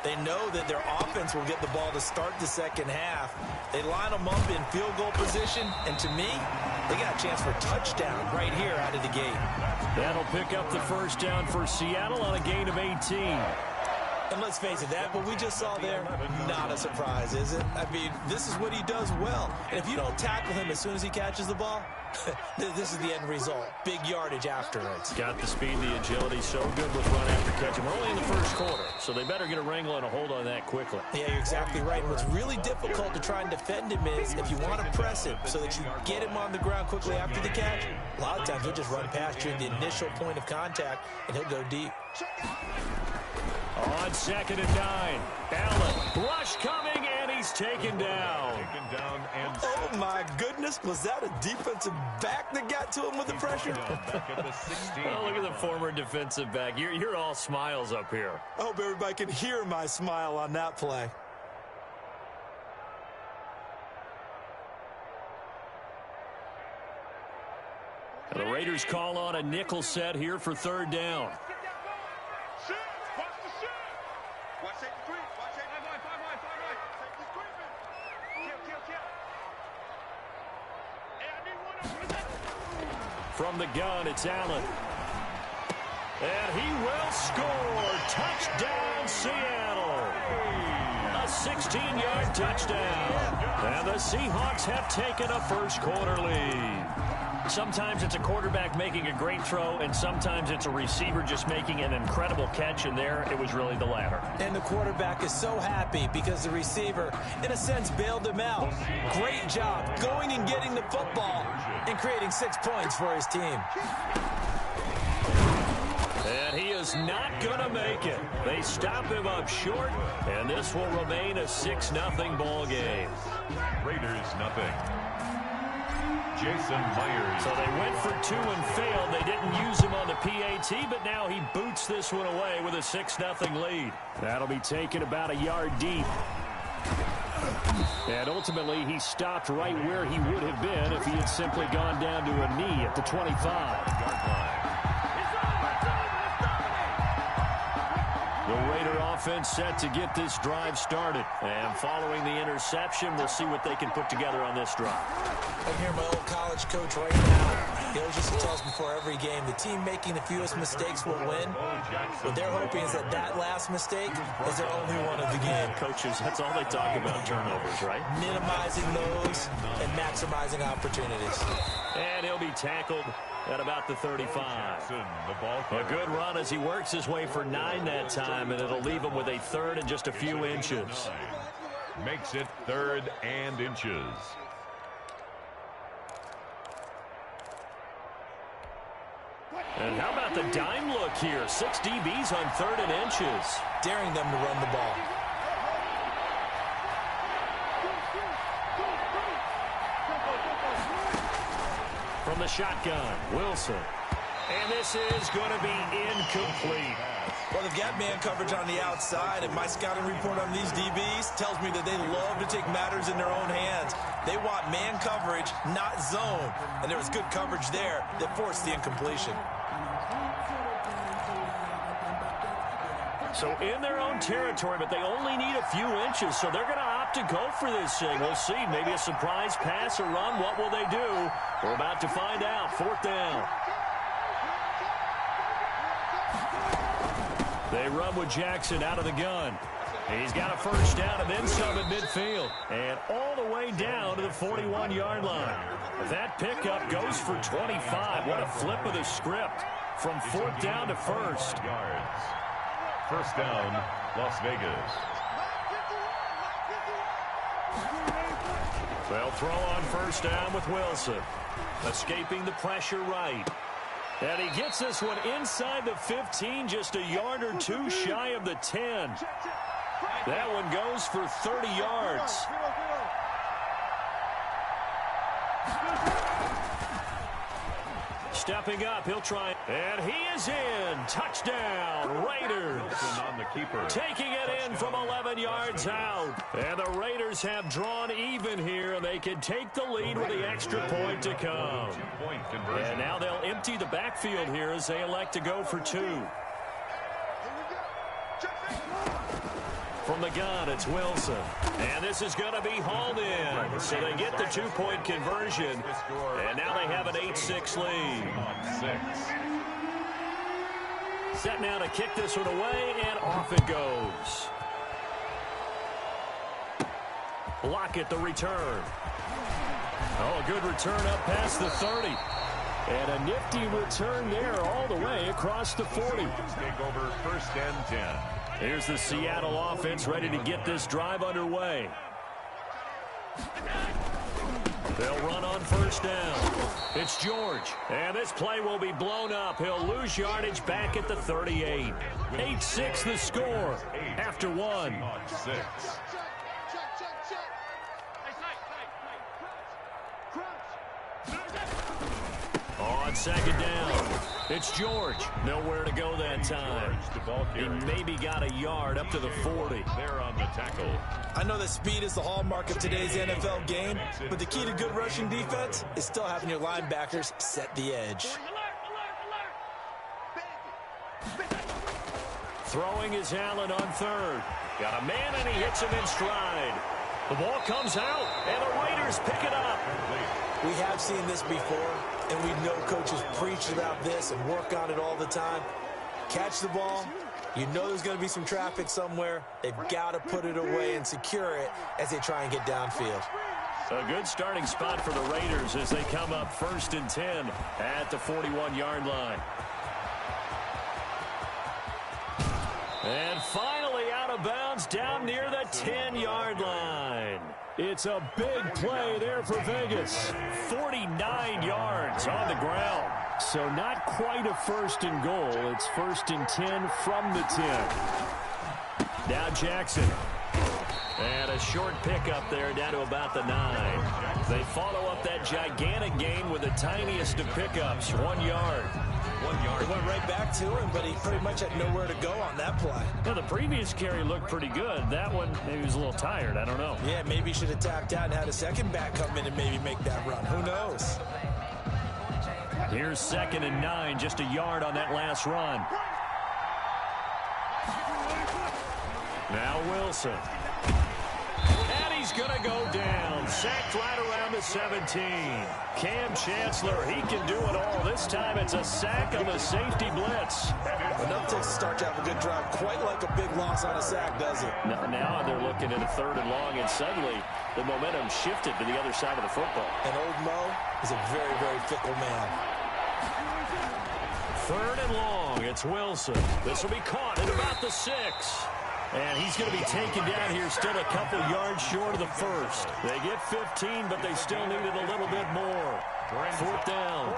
They know that their offense will get the ball to start the second half. They line them up in field goal position, and to me, they got a chance for a touchdown right here out of the gate. That'll pick up the first down for Seattle on a gain of 18. And let's face it, that what we just saw there, not a surprise, is it? I mean, this is what he does well. And if you don't tackle him as soon as he catches the ball, this is the end result. Big yardage afterwards. Got the speed, the agility, so good with run after catch. We're only in the first quarter, so they better get a wrangle and a hold on that quickly. Yeah, you're exactly right. And what's really difficult to try and defend him is if you want to press him so that you get him on the ground quickly after the catch, a lot of times he'll just run past you at the initial point of contact, and he'll go deep. On 2nd and 9, Allen, rush coming, and he's taken down. Oh, my goodness. Was that a defensive back that got to him with the pressure? Oh, look at the former defensive back. You're all smiles up here. I hope everybody can hear my smile on that play. The Raiders call on a nickel set here for 3rd down. From the gun, it's Allen. And he will score. Touchdown, Seattle. A 16-yard touchdown. And the Seahawks have taken a first quarter lead. Sometimes it's a quarterback making a great throw, and sometimes it's a receiver just making an incredible catch, and there it was really the latter. And the quarterback is so happy because the receiver, in a sense, bailed him out. Great job going and getting the football and creating 6 points for his team. And he is not going to make it. They stop him up short, and this will remain a 6-0 ball game. Raiders nothing. Jason Myers. So they went for 2 and failed. They didn't use him on the PAT, but now he boots this one away with a 6-0 lead. That'll be taken about a yard deep. And ultimately, he stopped right where he would have been if he had simply gone down to a knee at the 25-yard line. The Raider offense set to get this drive started. And following the interception, we'll see what they can put together on this drive. I hear my old college coach right now. He always used to tell us before every game, the team making the fewest mistakes will win. What they're hoping is that last mistake is their only one of the game. Coaches, that's all they talk about, turnovers, right? Minimizing those and maximizing opportunities. And he'll be tackled at about the 35. A good run as he works his way for 9 that time, and it'll leave him with a 3rd and just a few inches. Makes it 3rd and inches. And how about the dime look here? 6 DBs on 3rd and inches. Daring them to run the ball. From the shotgun, Wilson. And this is going to be incomplete. Well, they've got man coverage on the outside, and my scouting report on these DBs tells me that they love to take matters in their own hands. They want man coverage, not zone. And there was good coverage there that forced the incompletion. So in their own territory, but they only need a few inches, so they're going to opt to go for this thing. We'll see. Maybe a surprise pass or run. What will they do? We're about to find out. 4th down. They run with Jackson out of the gun. He's got a 1st down and then some at midfield. And all the way down to the 41-yard line. That pickup goes for 25. What a flip of the script from 4th down to 1st. Yards. 1st down, Las Vegas. They'll throw on 1st down with Wilson. Escaping the pressure right. And he gets this one inside the 15, just a yard or 2 shy of the 10. That one goes for 30 yards. Stepping up, he'll try. And he is in. Touchdown, Raiders. On the keeper. Taking it in from 11 yards out. And the Raiders have drawn even here, and they can take the lead with the extra point to come. And now they'll empty the backfield here as they elect to go for 2. From the gun, it's Wilson. And this is going to be hauled in. So they get the 2-point conversion. And now they have an 8-6 lead. Set now to kick this one away, and off it goes. Lockett the return. Oh, a good return up past the 30. And a nifty return there all the way across the 40. Take over 1st and 10. Here's the Seattle offense ready to get this drive underway. They'll run on 1st down. It's George. And this play will be blown up. He'll lose yardage back at the 38. 8-6 the score after 1. On 2nd down, it's George. Nowhere to go that time. He maybe got a yard up to the 40. There on the tackle. I know that speed is the hallmark of today's NFL game, but the key to good rushing defense is still having your linebackers set the edge. Throwing is Allen on 3rd. Got a man, and he hits him in stride. The ball comes out, and the Raiders pick it up. We have seen this before, and we know coaches preach about this and work on it all the time. Catch the ball. You know there's going to be some traffic somewhere. They've got to put it away and secure it as they try and get downfield. A good starting spot for the Raiders as they come up 1st and 10 at the 41-yard line. And finally out of bounds down near the 10-yard line. It's a big play there for Vegas. 49 yards on the ground. So not quite a 1st and goal. It's 1st and 10 from the 10. Now Jackson. And a short pickup there down to about the 9. They follow up that gigantic gain with the tiniest of pickups, 1 yard. 1 yard. It went right back to him, but he pretty much had nowhere to go on that play. Well, the previous carry looked pretty good. That one, maybe he was a little tired. I don't know. Yeah, maybe he should have tapped out and had a second back come in and maybe make that run. Who knows? Here's 2nd and 9, just a yard on that last run. Now Wilson. And he's going to go down. Sacked right around the 17. Cam Chancellor, he can do it all. This time it's a sack on the safety blitz. Enough to start to have a good drive. Quite like a big loss on a sack, does it? Now they're looking at a 3rd and long, and suddenly the momentum shifted to the other side of the football. And old Mo is a very, very fickle man. 3rd and long. It's Wilson. This will be caught at about the 6. And he's going to be taken down here, still a couple yards short of the 1st. They get 15, but they still needed a little bit more. 4th down.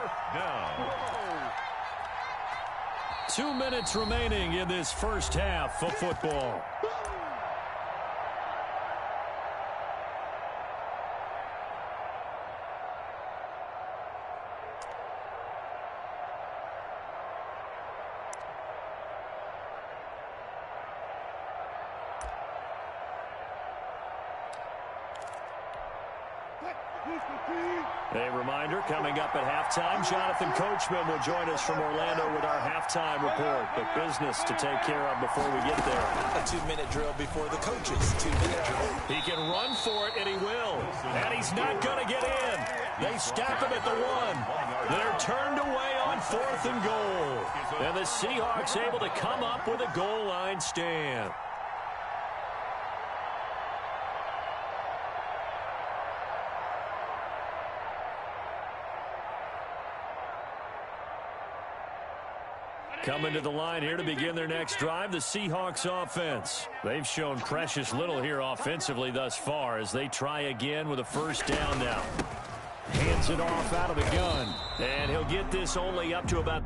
2 minutes remaining in this first half of football. A reminder, coming up at halftime, Jonathan Coachman will join us from Orlando with our halftime report. But business to take care of before we get there. A 2-minute drill before the coaches. 2-minute drill. He can run for it, and he will. And he's not going to get in. They stop him at the 1. They're turned away on 4th and goal. And the Seahawks able to come up with a goal line stand. Coming to the line here to begin their next drive, the Seahawks offense. They've shown precious little here offensively thus far as they try again with a 1st down now. Hands it off out of the gun. And he'll get this only up to about...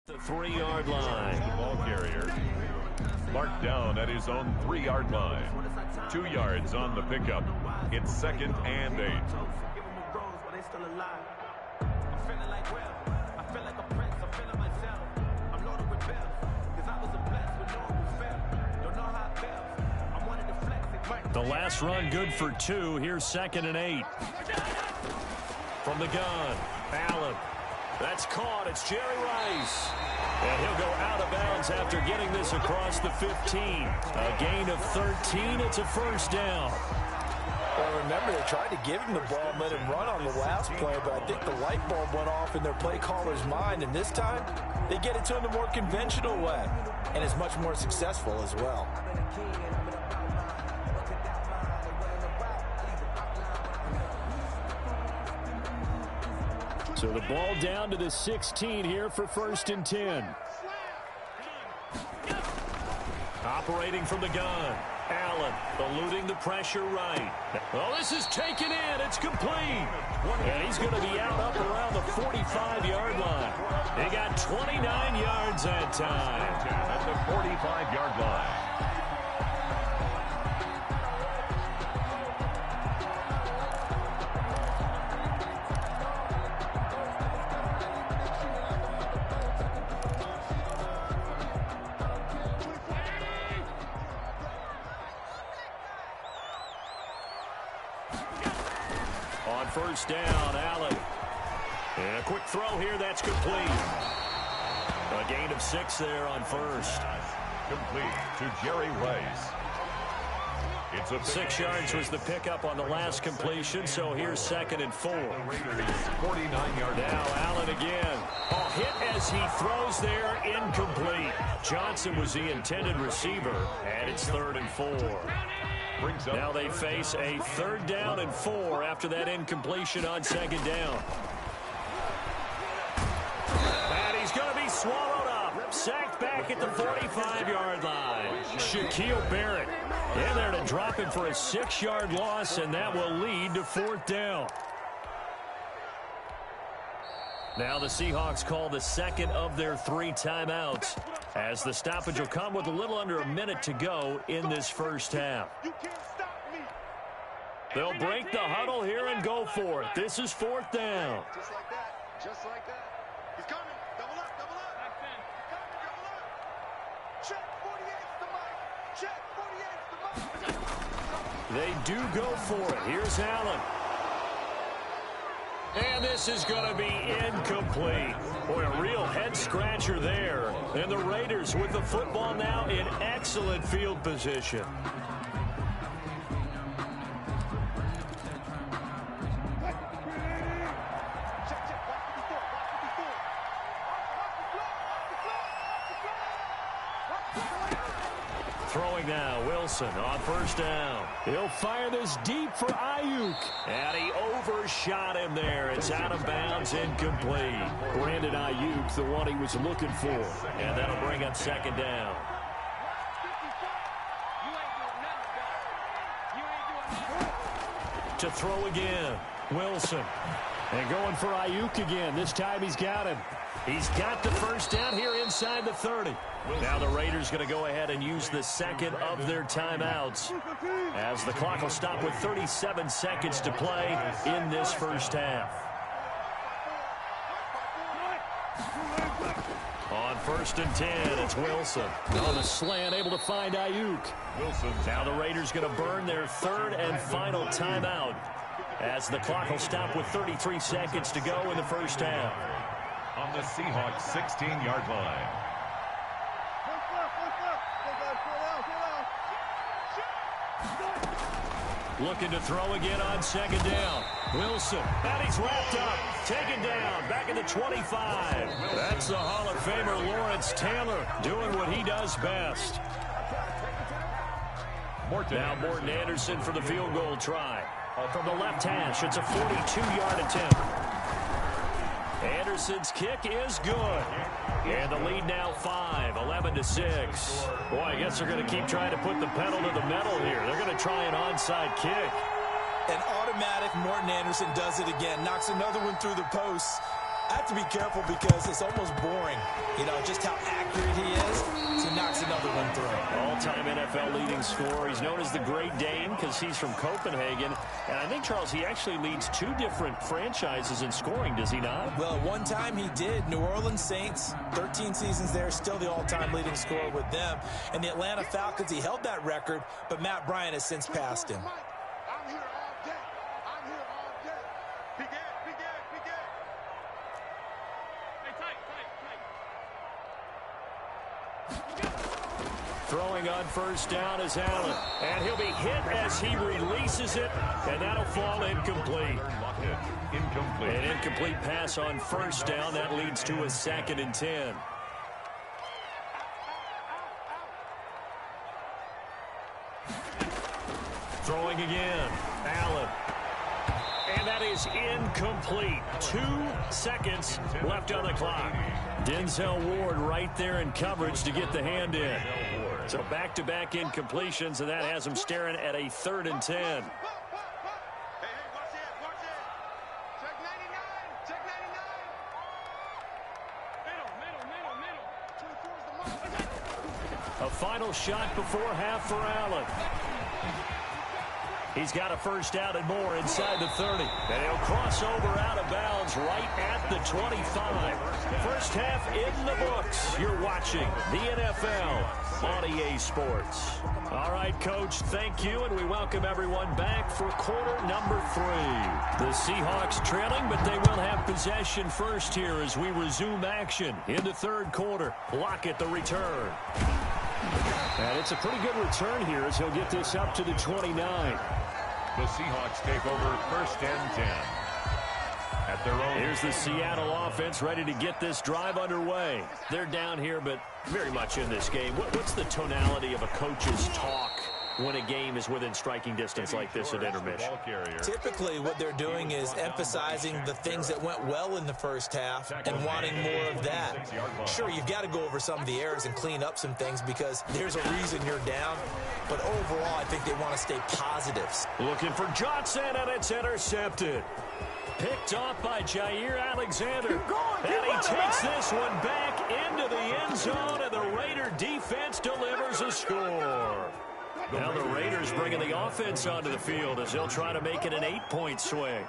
The 3-yard line. Ball carrier marked down at his own 3-yard line. 2 yards on the pickup. It's 2nd and 8. The last run good for 2. Here's 2nd and 8. From the gun, Allen. That's caught. It's Jerry Rice. And he'll go out of bounds after getting this across the 15. A gain of 13. It's a 1st down. Well, remember, they tried to give him the ball and let him run on the last play, but I think the light bulb went off in their play caller's mind, and this time they get it to him the more conventional way, and is much more successful as well. So the ball down to the 16 here for 1st and 10. Operating from the gun. Allen eluding the pressure right. Oh, this is taken in. It's complete. And he's going to be out up around the 45-yard line. He got 29 yards that time. At the 45-yard line. first down. Allen. And a quick throw here. That's complete. A gain of 6 there on first. Complete to Jerry Rice. It's a 6 yards was the pickup on the last completion, so here's 2nd and 4. 49 yards. Now Allen again. A hit as he throws there, incomplete. Johnson was the intended receiver, and it's 3rd and 4. Now they face a 3rd down and 4 after that incompletion on 2nd down. And he's going to be swallowed up. Sacked back at the 45-yard line. Shaquille Barrett in there to drop him for a 6-yard loss, and that will lead to 4th down. Now the Seahawks call the 2nd of their 3 timeouts, as the stoppage will come with a little under a minute to go in this first half. They'll break the huddle here and go for it. This is 4th down. Just like that. Just like that. He's coming. Double up. Double up. Back 10. Double up. Check 48's the mic. Check 48's the mic. They do go for it. Here's Allen. And this is going to be incomplete. Boy, a real head-scratcher there. And the Raiders with the football now in excellent field position. Throwing now, Wilson on first down. He'll fire this deep for Ayuk. And he overshot him there. It's out of bounds, incomplete. Brandon Ayuk, the one he was looking for. And that'll bring up 2nd down. To throw again, Wilson. And going for Ayuk again. This time he's got him. He's got the first down here inside the 30. Now the Raiders going to go ahead and use the 2nd of their timeouts, as the clock will stop with 37 seconds to play in this first half. On 1st and 10, it's Wilson. On the slant, able to find Ayuk. Now the Raiders going to burn their 3rd and final timeout, as the clock will stop with 33 seconds to go in the first half. On the Seahawks 16-yard line. Looking to throw again on 2nd down. Wilson, and he's wrapped up. Taken down, back at the 25. That's the Hall of Famer Lawrence Taylor doing what he does best. Now Morton Anderson for the field goal try. From the left hash, it's a 42-yard attempt. Anderson's kick is good. And the lead now 5, 11-6. Boy, I guess they're going to keep trying to put the pedal to the metal here. They're going to try an onside kick. An automatic Morton Anderson does it again. Knocks another one through the post. I have to be careful because it's almost boring. You know, just how accurate he is. So he knocks another one through. All-time NFL leading scorer. He's known as the Great Dane because he's from Copenhagen. And I think, Charles, he actually leads 2 different franchises in scoring, does he not? Well, one time he did. New Orleans Saints, 13 seasons there, still the all-time leading scorer with them. And the Atlanta Falcons, he held that record, but Matt Bryant has since passed him. I'm here all day. I'm here all day. Big Ed, Big Ed, Big Ed. Hey, tight. Throwing on first down is Allen. And he'll be hit as he releases it, and that'll fall incomplete. An incomplete pass on first down. That leads to a 2nd and 10. Throwing again. Allen. And that is incomplete. 2 seconds left on the clock. Denzel Ward right there in coverage to get the hand in. So back-to-back incompletions, and that has him staring at a 3rd and 10. Hey, watch it. Check 99. Check 99. Middle. 24's the mark. A final shot before half for Allen. He's got a first down and more inside the 30. And he'll cross over out of bounds right at the 25. First half in the books. You're watching the NFL on EA Sports. All right, Coach, thank you, and we welcome everyone back for quarter number 3. The Seahawks trailing, but they will have possession first here as we resume action in the third quarter. Lockett the return. And it's a pretty good return here as he'll get this up to the 29. The Seahawks take over first and 10. At their own. Here's the Seattle offense ready to get this drive underway. They're down here, but very much in this game. What's the tonality of a coach's talk when a game is within striking distance like this at intermission? Typically, what they're doing is emphasizing the things that went well in the first half and wanting more of that. Sure, you've got to go over some of the errors and clean up some things because there's a reason you're down. But overall, I think they want to stay positives. Looking for Johnson, and it's intercepted. Picked off by Jair Alexander. And he takes this one back into the end zone, and the Raider defense delivers a score. Now the Raiders bringing the offense onto the field as they'll try to make it an 8-point swing.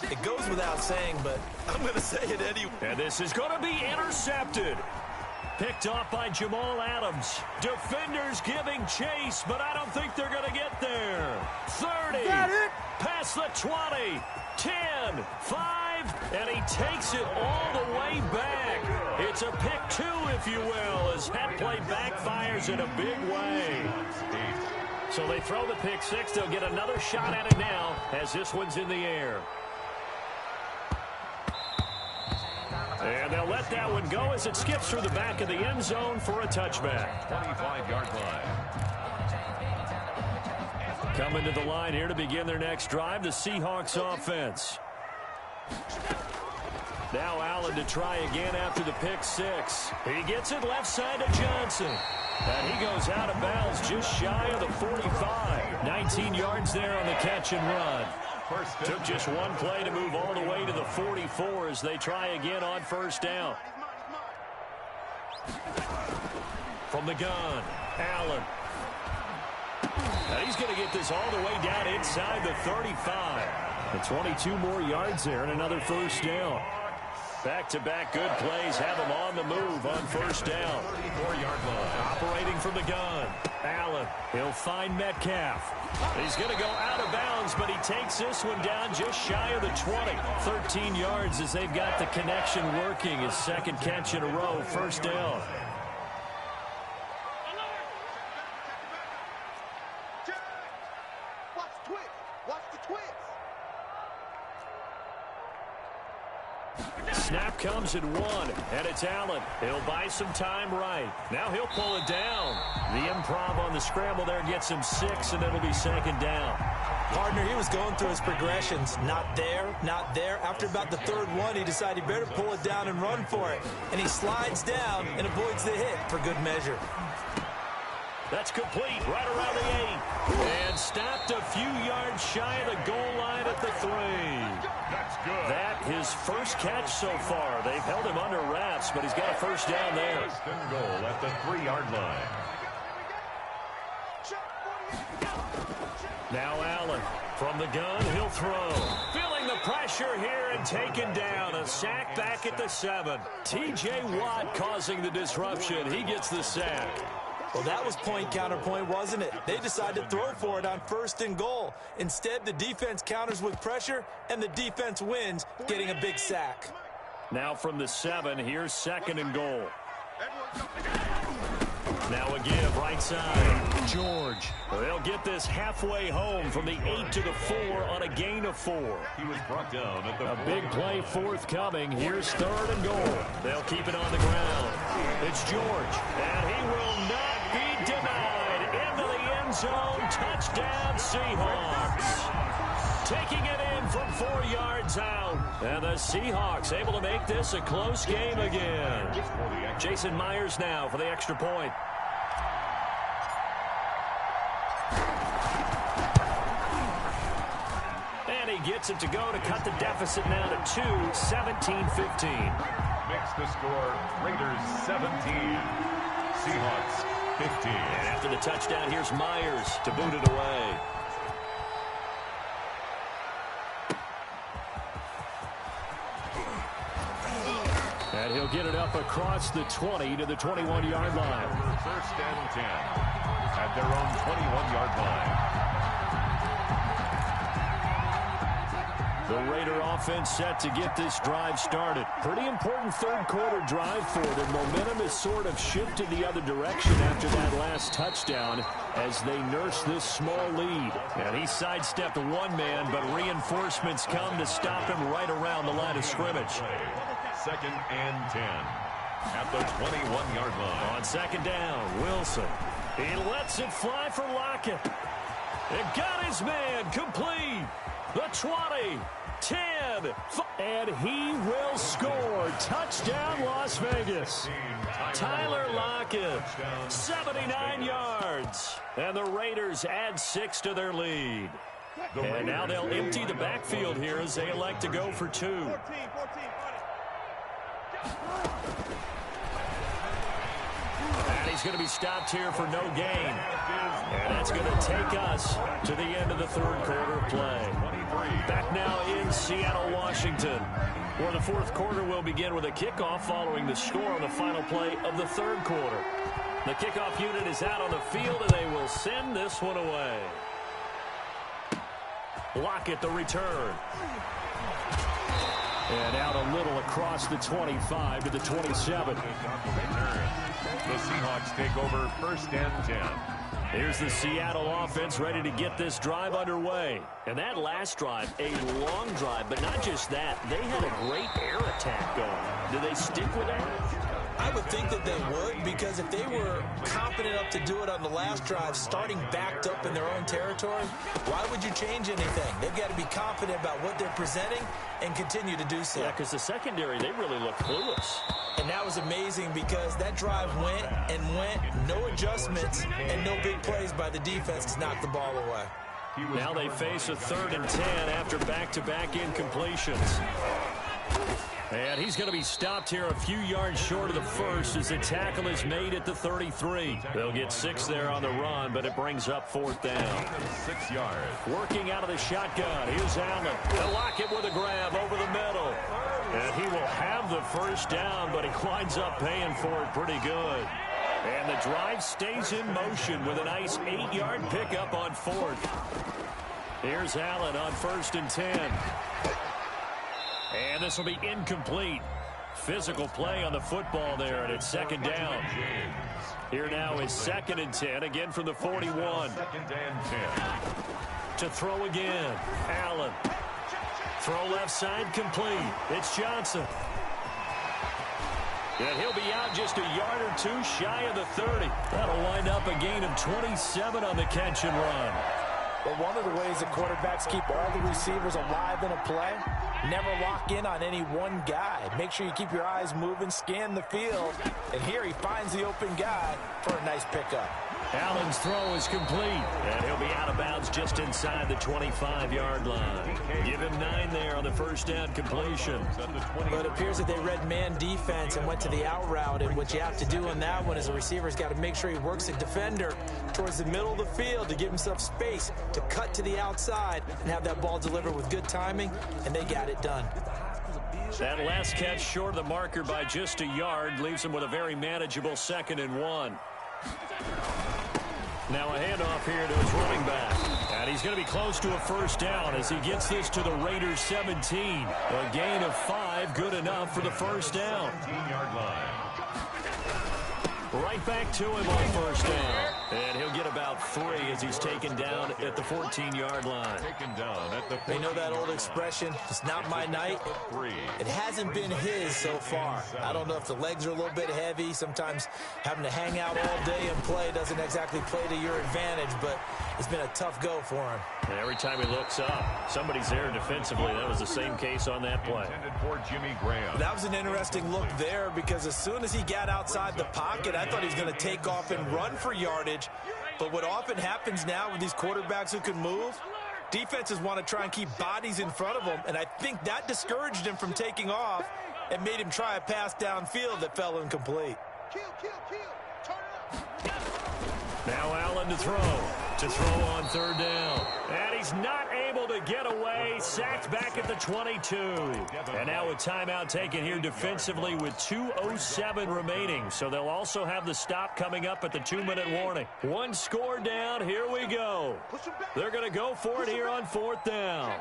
It goes without saying, but I'm going to say it anyway. And this is going to be intercepted. Picked off by Jamal Adams. Defenders giving chase, but I don't think they're going to get there. 30. Got it. Past the 20. 10. 5. And he takes it all the way back. It's a pick 2, if you will, as that play backfires in a big way. So they throw the pick 6. They'll get another shot at it now as this one's in the air. And they'll let that one go as it skips through the back of the end zone for a touchback. 25-yard line. Coming to the line here to begin their next drive, the Seahawks offense. Now Allen to try again after the pick 6. He gets it left side to Johnson. And he goes out of bounds just shy of the 45. 19 yards there on the catch and run. Took just one play to move all the way to the 44 as they try again on first down. From the gun, Allen. And he's going to get this all the way down inside the 35. And 22 more yards there and another first down. Back-to-back good plays have him on the move on first down. 34-yard line. Operating from the gun. Allen, he'll find Metcalf. He's going to go out of bounds, but he takes this one down just shy of the 20. 13 yards as they've got the connection working. His second catch in a row, first down. Snap comes at 1, and it's Allen. He'll buy some time right. Now he'll pull it down. The improv on the scramble there gets him 6, and it'll be second down. Partner, he was going through his progressions. Not there, not there. After about the third one, he decided he better pull it down and run for it. And he slides down and avoids the hit for good measure. That's complete right around the 8. And stopped a few yards shy of the goal line at the 3. That's good. That his first catch so far. They've held him under wraps, but he's got a first down there. First and goal at the 3-yard line. Now Allen from the gun, he'll throw. Feeling the pressure here and taken down. A sack back at the 7. T.J. Watt causing the disruption. He gets the sack. Well, that was point counterpoint, wasn't it? They decided to throw for it on first and goal. Instead, the defense counters with pressure, and the defense wins, getting a big sack. Now from the 7, here's second and goal. Now a give right side. George. They'll get this halfway home from the 8 to the 4 on a gain of 4. He was brought down at the A big play forthcoming. Here's third and goal. They'll keep it on the ground. It's George, and he will not be denied. Into the end zone. Touchdown, Seahawks. Taking it in from 4 yards out. And the Seahawks able to make this a close game again. Jason Myers now for the extra point. And he gets it to go to cut the deficit now to 2, 17-15. Makes the score Raiders 17. Seahawks 15. And after the touchdown, here's Myers to boot it away. He'll get it up across the 20 to the 21-yard line. First and 10 at their own 21-yard line. The Raider offense set to get this drive started. Pretty important third-quarter drive for them. Momentum has sort of shifted the other direction after that last touchdown as they nurse this small lead. And he sidestepped one man, but reinforcements come to stop him right around the line of scrimmage. Second and 10 at the 21-yard line. On second down, Wilson. He lets it fly for Lockett. It got his man complete. The 20, 10, and he will score. Touchdown, Las Vegas. Tyler Lockett, 79 yards. And the Raiders add 6 to their lead. And now they'll empty the backfield here as they elect to go for 2. And he's going to be stopped here for no gain. And that's going to take us to the end of the third quarter of play. Back now in Seattle, Washington, where the fourth quarter will begin with a kickoff following the score on the final play of the third quarter. The kickoff unit is out on the field, and they will send this one away. Lockett, the return. And out a little across the 25 to the 27. The Seahawks take over first and 10. Here's the Seattle offense ready to get this drive underway. And that last drive, a long drive, but not just that. They had a great air attack going. Do they stick with that? I would think that they would, because if they were confident enough to do it on the last drive, starting backed up in their own territory, why would you change anything? They've got to be confident about what they're presenting and continue to do so. Yeah, because the secondary, they really look clueless. And that was amazing because that drive went and went, no adjustments, and no big plays by the defense to knock the ball away. Now they face a 3rd and 10 after back-to-back incompletions. And he's going to be stopped here a few yards short of the first as the tackle is made at the 33. They'll get 6 there on the run, but it brings up 4th down. 6 yards. Working out of the shotgun. Here's Allen. They'll lock it with a grab over the middle. And he will have the first down, but he winds up paying for it pretty good. And the drive stays in motion with a nice 8-yard pickup on 4th. Here's Allen on 1st and 10. And this will be incomplete. Physical play on the football there, and it's 2nd down. Here now is 2nd and 10, again from the 41. 2nd and 10. To throw again, Allen. Throw left side complete. It's Johnson. And he'll be out just a yard or 2 shy of the 30. That'll wind up a gain of 27 on the catch and run. Well, one of the ways that quarterbacks keep all the receivers alive in a play, never lock in on any one guy. Make sure you keep your eyes moving, scan the field, and here he finds the open guy for a nice pickup. Allen's throw is complete, and he'll be out of bounds just inside the 25-yard line. Give him 9 there on the first down completion. But it appears that they read man defense and went to the out route, and what you have to do on that one is a receiver's got to make sure he works the defender towards the middle of the field to give himself space to cut to the outside and have that ball delivered with good timing, and they got it done. That last catch short of the marker by just a yard leaves him with a very manageable 2nd and 1. Now a handoff here to his running back. And he's going to be close to a first down as he gets this to the Raiders 17. A gain of 5, good enough for the first down. 15-yard line. Right back to him on first down. And he'll get about 3 as he's taken down at the 14-yard line. Taken down at the 14-yard line. They know that old expression, it's not my night. It hasn't been his so far. I don't know if the legs are a little bit heavy. Sometimes having to hang out all day and play doesn't exactly play to your advantage, but it's been a tough go for him. And every time he looks up, somebody's there defensively. That was the same case on that play. Intended for Jimmy Graham. That was an interesting look there because as soon as he got outside the pocket, I thought he was going to take off and run for yardage. But what often happens now with these quarterbacks who can move, defenses want to try and keep bodies in front of them, and I think that discouraged him from taking off and made him try a pass downfield that fell incomplete. Now Allen to throw on 3rd down. And he's not able to get away, sacked back at the 22. And now a timeout taken here defensively with 2:07 remaining. So they'll also have the stop coming up at the 2-minute warning. One score down. Here we go. They're going to go for it here on 4th down.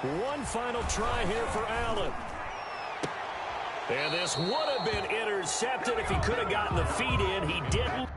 One final try here for Allen. And this would have been intercepted if he could have gotten the feet in. He didn't.